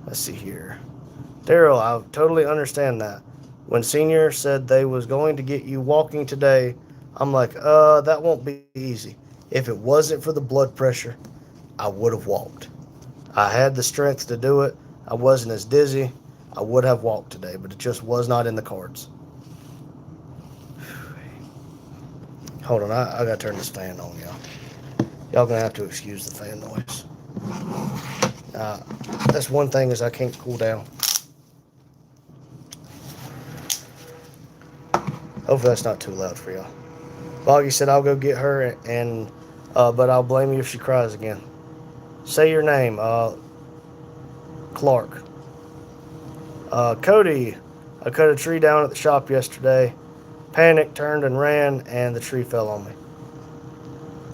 Let's see here. Daryl, I totally understand that. When Senior said they was going to get you walking today, I'm like, that won't be easy. If it wasn't for the blood pressure, I would have walked. I had the strength to do it. I wasn't as dizzy. I would have walked today, but it just was not in the cards. Hold on, I gotta turn this fan on, y'all. Y'all gonna have to excuse the fan noise. That's one thing is I can't cool down. Hopefully that's not too loud for y'all. Boggy said I'll go get her, but I'll blame you if she cries again. Say your name, Clark. Cody, I cut a tree down at the shop yesterday. Panicked, turned and ran, and the tree fell on me.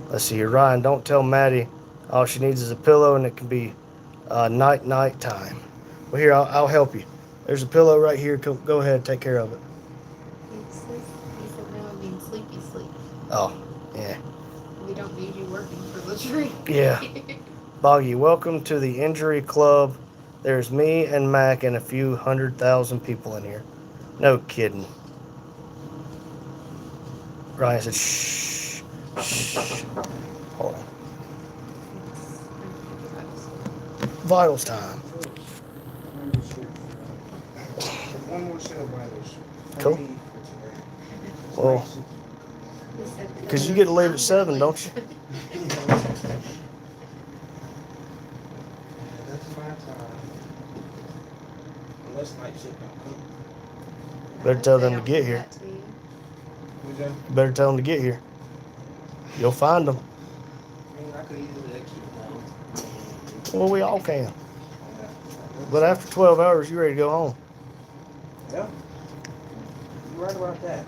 Let's see here. Ryan, don't tell Maddie. All she needs is a pillow, and it can be night time. Well, here, I'll help you. There's a pillow right here. Go ahead and take care of it. He said no, it means sleepy sleep. Oh, yeah. We don't need you working for the tree. Yeah. Boggy, welcome to the injury club. There's me and Mac and a few 100,000 people in here. No kidding. Ryan said, shh. Hold on. Vitals time. One more set of vitals. Cool. Well, because you get to leave at 7, don't you? That's my time. Unless night shift don't come. Better tell them to get here. Who's that? You better tell them to get here. You'll find them. I mean, I could easily exit now. Well, we all can. But after 12 hours, you're ready to go home. Yeah. You're right about that.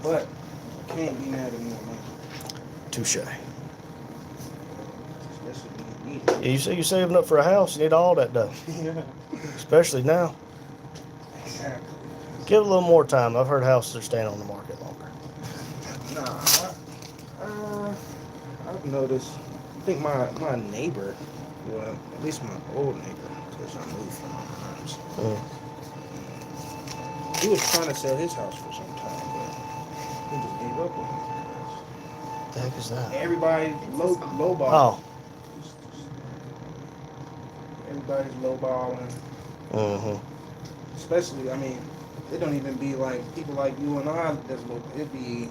But I can't be mad at me, man. Touche. Especially when you need it. Yeah, you say you're saving up for a house. You need all that done. Yeah. Especially now. Exactly. Give it a little more time. I've heard houses are staying on the market longer. Nah, I've noticed. I think my neighbor, well, at least my old neighbor, because I moved from times. He was trying to sell his house for some time, but he just gave up on it. What the heck is that? Everybody lowball. Oh. Everybody's lowballing. Especially, I mean, it don't even be like people like you and I that's local. It'd be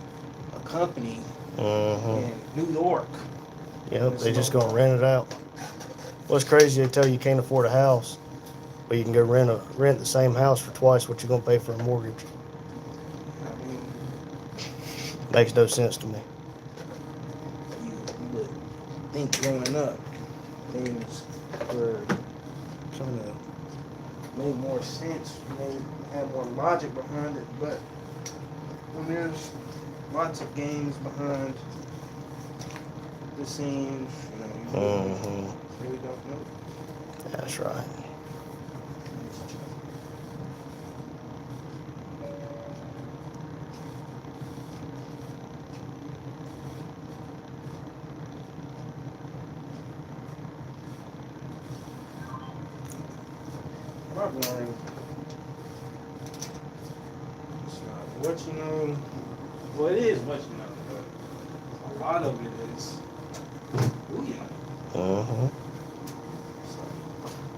a company in New York. Yep, they just gonna rent it out. What's crazy, they tell you can't afford a house, but you can go rent the same house for twice what you're gonna pay for a mortgage. I mean, Makes no sense to me. think growing up, things were kind of made more sense, had more logic behind it. But when there's lots of games behind the scenes, you really don't know. That's right. I've learned it's not what you know. Well, it is what you know, but a lot of it is who you know.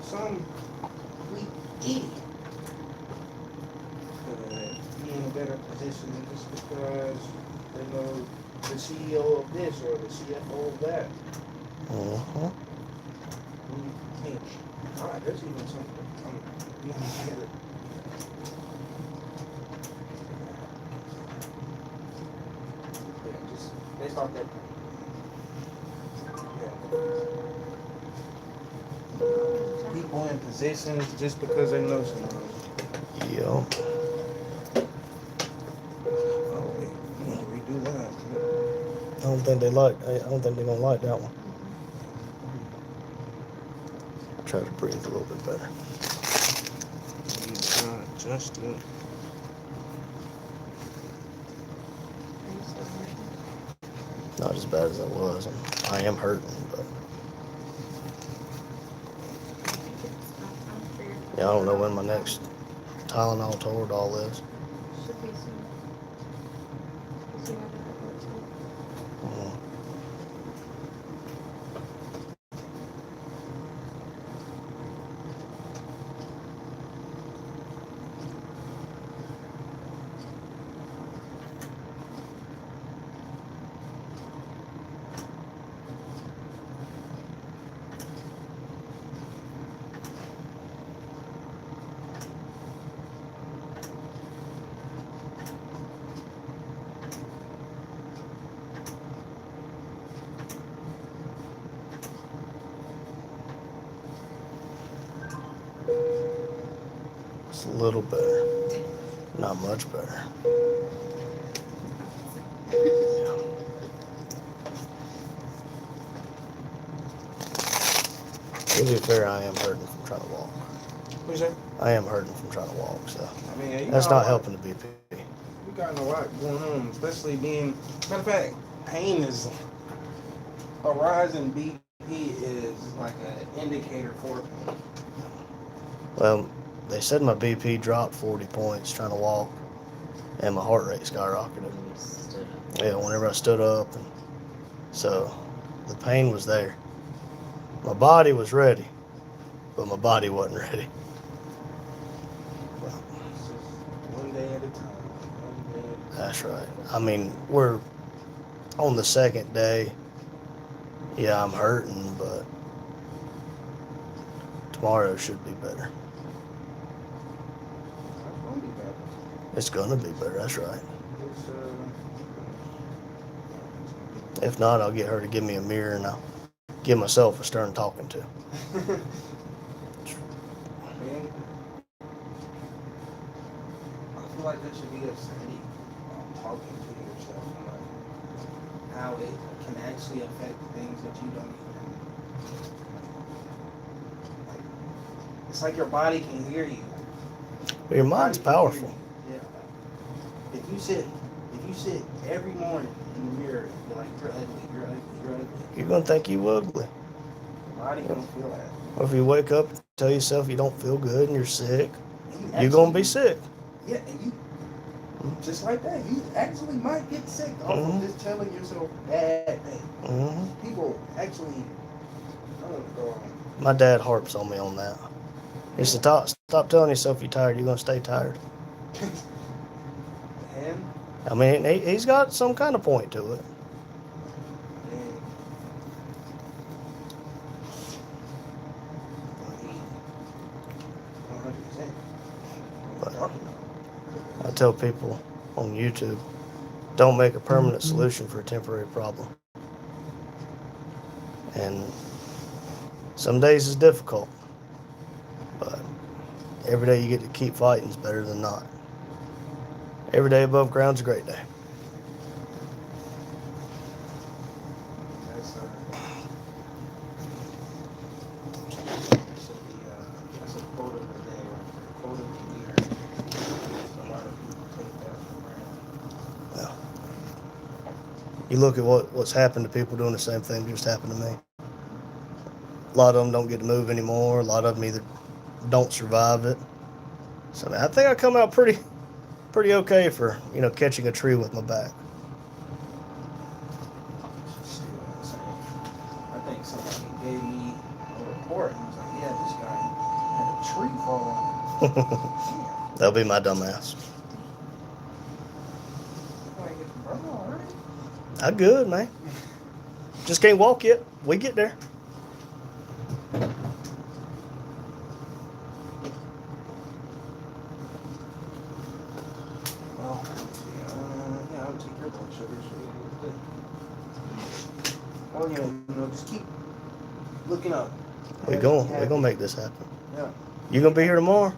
Some weak idiot could be in a better position just because they know the CEO of this or the CFO of that. We think, God, there's even something. Yeah, just based off that. People in positions just because they know something. Yep. Oh, wait, we need to redo that. I don't think they're gonna like that one. Try to breathe a little bit better. Adjust it. Are you still hurting? Not as bad as I was. I am hurting, but I think it's about time for your yeah, I don't know when my next Tylenol Toradol is. Should be soon. 'Cause you had it at 14. Mm. It's a little better. Not much better. To be fair, I am hurting from trying to walk. What's that? I am hurting from trying to walk, so I mean, you that's got not a lot- helping the BP. We got a lot going on, especially being. Matter of fact, pain is a rise in BP is like an indicator for pain. Well, they said my BP dropped 40 points trying to walk, and my heart rate skyrocketed. When you stood up. Yeah, whenever I stood up, and so the pain was there. My body was ready, but my body wasn't ready. It's just one day at a time. One day at a time. That's right. I mean, we're on the second day. Yeah, I'm hurting, but tomorrow should be better. That's gonna be better. It's gonna be better. That's right. It's, If not, I'll get her to give me a mirror and I'll give myself a stern talking to. Man, I feel like there should be a study on talking to yourself and like how it can actually affect things that you don't even. Like, it's like your body can hear you. But your mind's Body can hear powerful. you. Yeah. Like, if you sit every morning in the mirror, you're like, you're ugly, you're ugly, you're ugly. You're gonna think you ugly. Your body gonna feel that. Or if you wake up and tell yourself you don't feel good and you're sick, And you're gonna actually- be sick. Yeah, and you just like that, you actually might get sick off Mhm. of just telling yourself bad things. Hmm. People actually, I don't know, My dad harps on me on that. He said, stop telling yourself you're tired. You're gonna stay tired. and I mean, he's got some kind of point to it. and 100%. But I tell people on YouTube, don't make a permanent solution for a temporary problem. And some days is difficult, but every day you get to keep fighting is better than not. Every day above ground's a great day. That's that's a quote of the day, or quote of the year. A lot of people take that for granted. You look at what's happened to people doing the same thing just happened to me. A lot of them don't get to move anymore. A lot of them either don't survive it. So I think I come out pretty okay for catching a tree with my back. I think somebody gave me a report and was like, yeah, this guy had a tree fall on him. Damn. That'll be my dumb ass. Like, bro, all right. I'm good, man. Just can't walk yet. We get there. Well, yeah, I'll take your blood sugar. Well, just keep looking up. We're gonna make this happen. Yeah. You gonna be here tomorrow?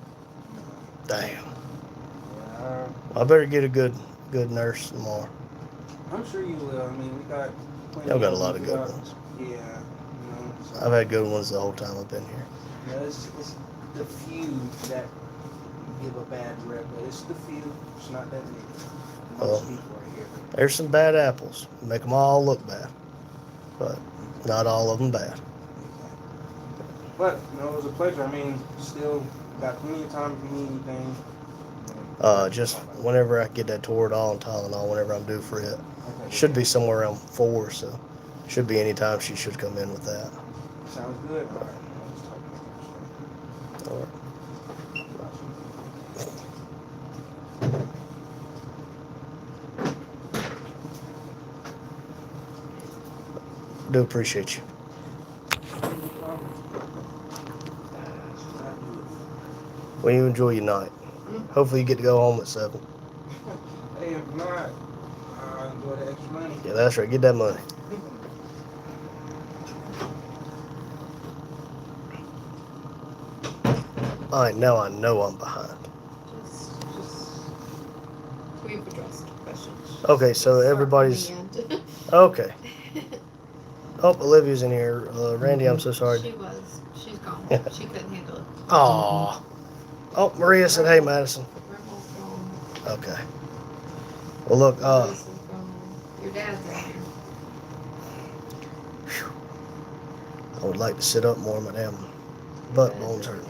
Damn. Yeah. I better get a good nurse tomorrow. I'm sure you will. I mean, we got plenty. Y'all got a of lot them. of We good got- ones. Yeah. So, I've had good ones the whole time I've been here. it's the few that give a bad rep, but it's the few. It's not that many. Most Oh. people are here. There's some bad apples. Make them all look bad, but not all of them bad. But it was a pleasure. I mean, still got plenty of time if you need anything. Just whenever I get that Toradol and Tylenol, whenever I'm due for it. Okay. Should be somewhere around 4, so should be any time she should come in with that. Sounds good. All right. All right. Do appreciate you. Well, you enjoy your night. Hopefully you get to go home at 7. Hey, if not, I'll enjoy the extra money. Yeah, that's right. Get that money. All right, now I know I'm behind. Just we've addressed questions. Okay, so Start from everybody's... the end. Okay. Oh, Olivia's in here. Randy, I'm so sorry. She was. She's gone. She couldn't handle it. Aw. Oh, Maria said, hey, Madison. Rebel's gone. Okay. Well, look, Louis is gone. Your dad's in here. I would like to sit up more. My damn butt bones hurt.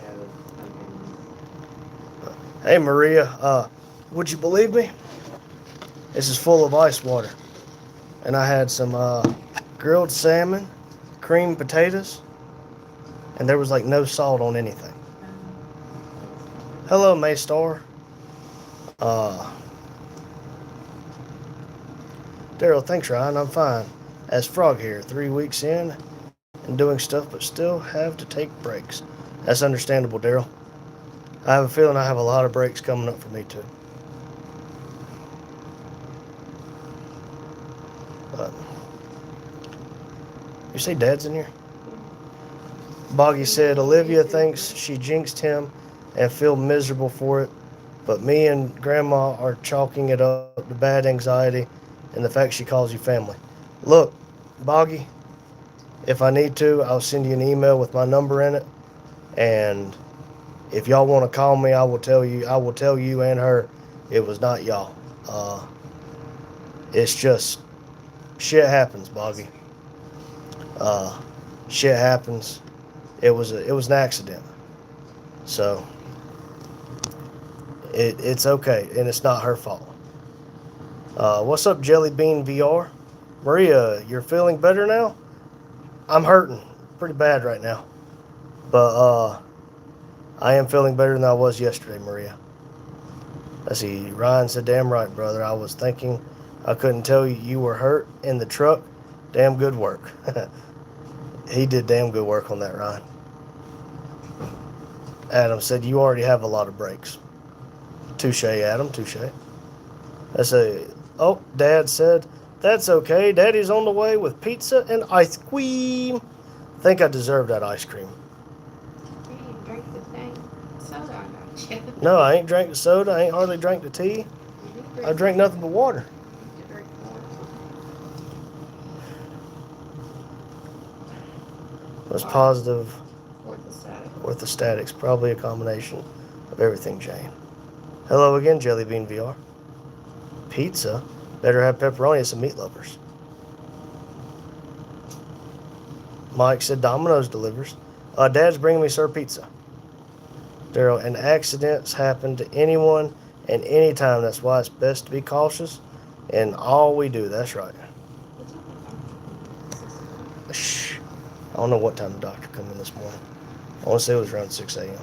Hey, Maria, would you believe me? This is full of ice water. And I had some grilled salmon, creamed potatoes, and there was like no salt on anything. Hello, Maystar. Daryl, thanks, Ryan. I'm fine. As Frog here, 3 weeks in and doing stuff, but still have to take breaks. That's understandable, Daryl. I have a feeling I have a lot of breaks coming up for me, too. But you say Dad's in here? Boggy said Olivia thinks she jinxed him and feel miserable for it, but me and Grandma are chalking it up to bad anxiety and the fact she calls you family. Look, Boggy, if I need to, I'll send you an email with my number in it, and if y'all want to call me, I will tell you and her it was not y'all. It's just shit happens, Boggy. Shit happens. It was an accident. So it's okay, and it's not her fault. What's up, Jelly Bean VR? Maria, you're feeling better now? I'm hurting pretty bad right now, but I am feeling better than I was yesterday, Maria. Let's see. Ryan said, "Damn right, brother. I was thinking I couldn't tell you were hurt in the truck. Damn good work." He did damn good work on that, Ryan. Adam said, "You already have a lot of breaks." Touche, Adam. Touche. Let's see. Oh, Dad said, "That's okay. Daddy's on the way with pizza and ice cream." think I deserve that ice cream. You ain't drink the thing. Soda I got you. No, I ain't drank the soda. I ain't hardly drank the tea. You need I drank nothing but water. to drink more. Was positive Orthostatic. orthostatics. Probably a combination of everything, Jane. Hello again, Jellybean VR. Pizza? Better have pepperoni and some meat lovers. Mike said Domino's delivers. Dad's bringing me Sir Pizza. Daryl, and accidents happen to anyone and anytime. That's why it's best to be cautious in all we do. That's right. Shh. I don't know what time the doctor come in this morning. I want to say it was around 6 a.m.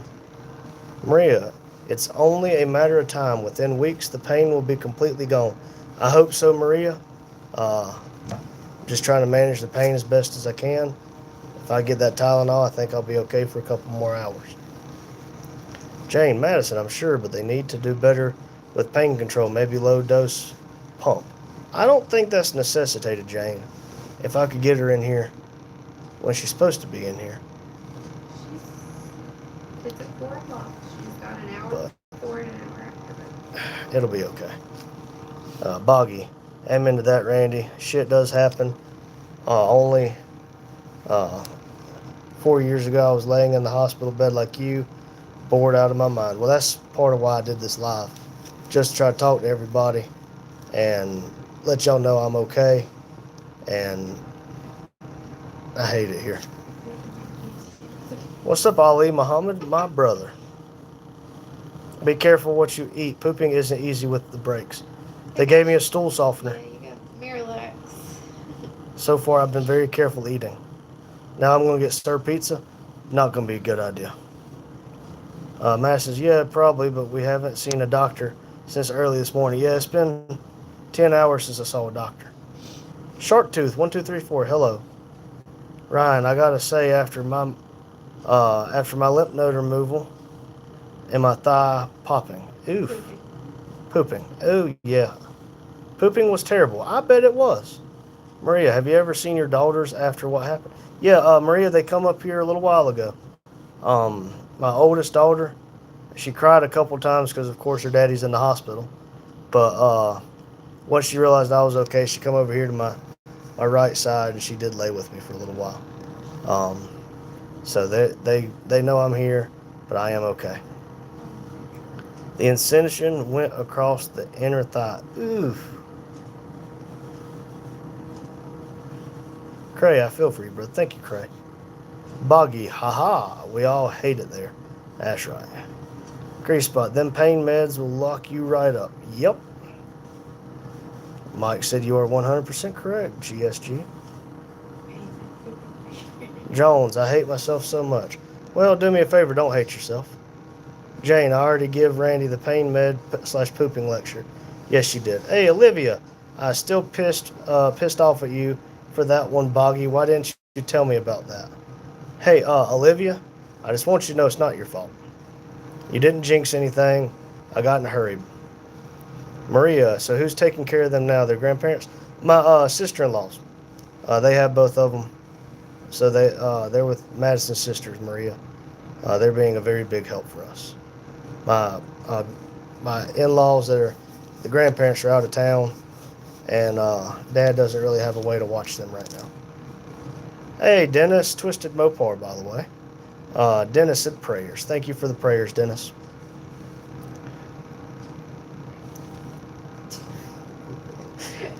Maria, it's only a matter of time. Within weeks, the pain will be completely gone. I hope so, Maria. Just trying to manage the pain as best as I can. If I get that Tylenol, I think I'll be okay for a couple more hours. Jane, Madison, I'm sure, but they need to do better with pain control. Maybe low dose pump. I don't think that's necessitated, Jane. If I could get her in here when she's supposed to be in here. It's at 4 o'clock. She's got an hour before and an hour after. It'll be okay. Boggy. I'm into that, Randy. Shit does happen. Only 4 years ago, I was laying in the hospital bed like you, bored out of my mind. Well, that's part of why I did this live. Just to try to talk to everybody and let y'all know I'm okay. And I hate it here. What's up, Ali Muhammad? My brother. Be careful what you eat. Pooping isn't easy with the breaks. They gave me a stool softener. Yeah, you got Miralax. So far, I've been very careful eating. Now I'm going to get Stir Pizza. Not going to be a good idea. Matt says, yeah, probably, but we haven't seen a doctor since early this morning. Yeah, it's been 10 hours since I saw a doctor. Sharktooth, 1234, hello. Ryan, I got to say, after my lymph node removal and my thigh popping. Oof. Pooping. Oh, yeah. Pooping was terrible. I bet it was. Maria, have you ever seen your daughters after what happened? Yeah, Maria, they come up here a little while ago. My oldest daughter, she cried a couple times because, of course, her daddy's in the hospital. But once she realized I was okay, she come over here to my right side, and she did lay with me for a little while. So they know I'm here, but I am okay. The incision went across the inner thigh. Oof. Cray, I feel for you, bro. Thank you, Cray. Boggy, haha. We all hate it there. That's right. Grease spot. Them pain meds will lock you right up. Yep. Mike said you are 100% correct, GSG. Jones, I hate myself so much. Well, do me a favor, don't hate yourself. Jane, I already give Randy the pain med / pooping lecture. Yes, you did. Hey, Olivia, I still pissed off at you for that one, Boggy. Why didn't you tell me about that? Hey, Olivia, I just want you to know it's not your fault. You didn't jinx anything. I got in a hurry. Maria, so who's taking care of them now? Their grandparents? My sister-in-laws. They have both of them. So they're with Madison's sisters, Maria. They're being a very big help for us. My in-laws the grandparents are out of town, and Dad doesn't really have a way to watch them right now. Hey, Dennis, Twisted Mopar, by the way. Dennis said prayers. Thank you for the prayers, Dennis.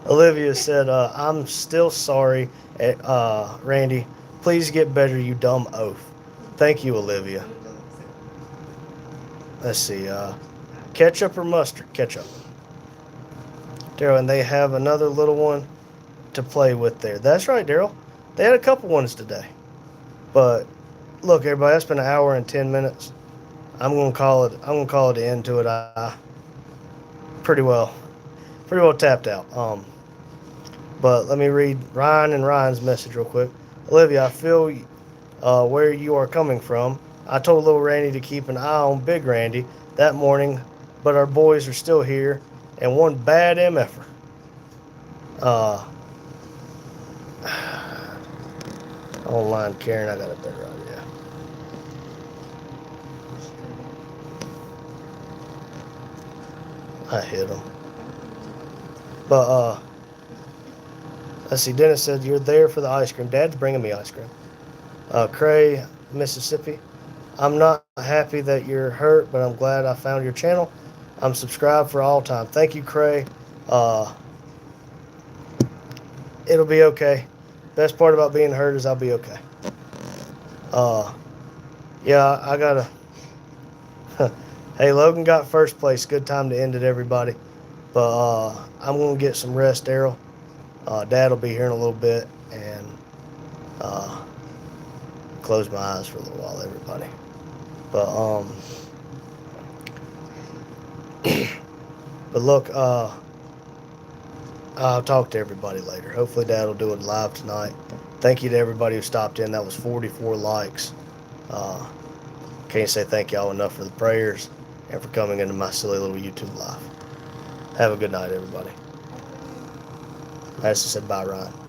Olivia said, I'm still sorry, Randy. Please get better, you dumb oaf. Thank you, Olivia. Let's see. Ketchup or mustard? Ketchup. Daryl, and they have another little one to play with there. That's right, Daryl. They had a couple ones today. But look, everybody, that's been an hour and 10 minutes. I'm gonna call it an end to it. I pretty well tapped out. But let me read Ryan and Ryan's message real quick. Olivia, I feel where you are coming from. I told little Randy to keep an eye on Big Randy that morning, but our boys are still here, and one bad MFer. Online Karen, I got a better idea. I hit him. But, let's see, Dennis said, you're there for the ice cream. Dad's bringing me ice cream. Cray, Mississippi. I'm not happy that you're hurt, but I'm glad I found your channel. I'm subscribed for all time. Thank you, Cray. It'll be okay. Best part about being hurt is I'll be okay. Yeah, I gotta. Hey, Logan got first place. Good time to end it, everybody. But I'm gonna get some rest, Daryl. Dad will be here in a little bit, and close my eyes for a little while, everybody. But but look, I'll talk to everybody later. Hopefully, Dad will do it live tonight. Thank you to everybody who stopped in. That was 44 likes. Can't say thank y'all enough for the prayers and for coming into my silly little YouTube live. Have a good night, everybody. Madison said bye, Ryan.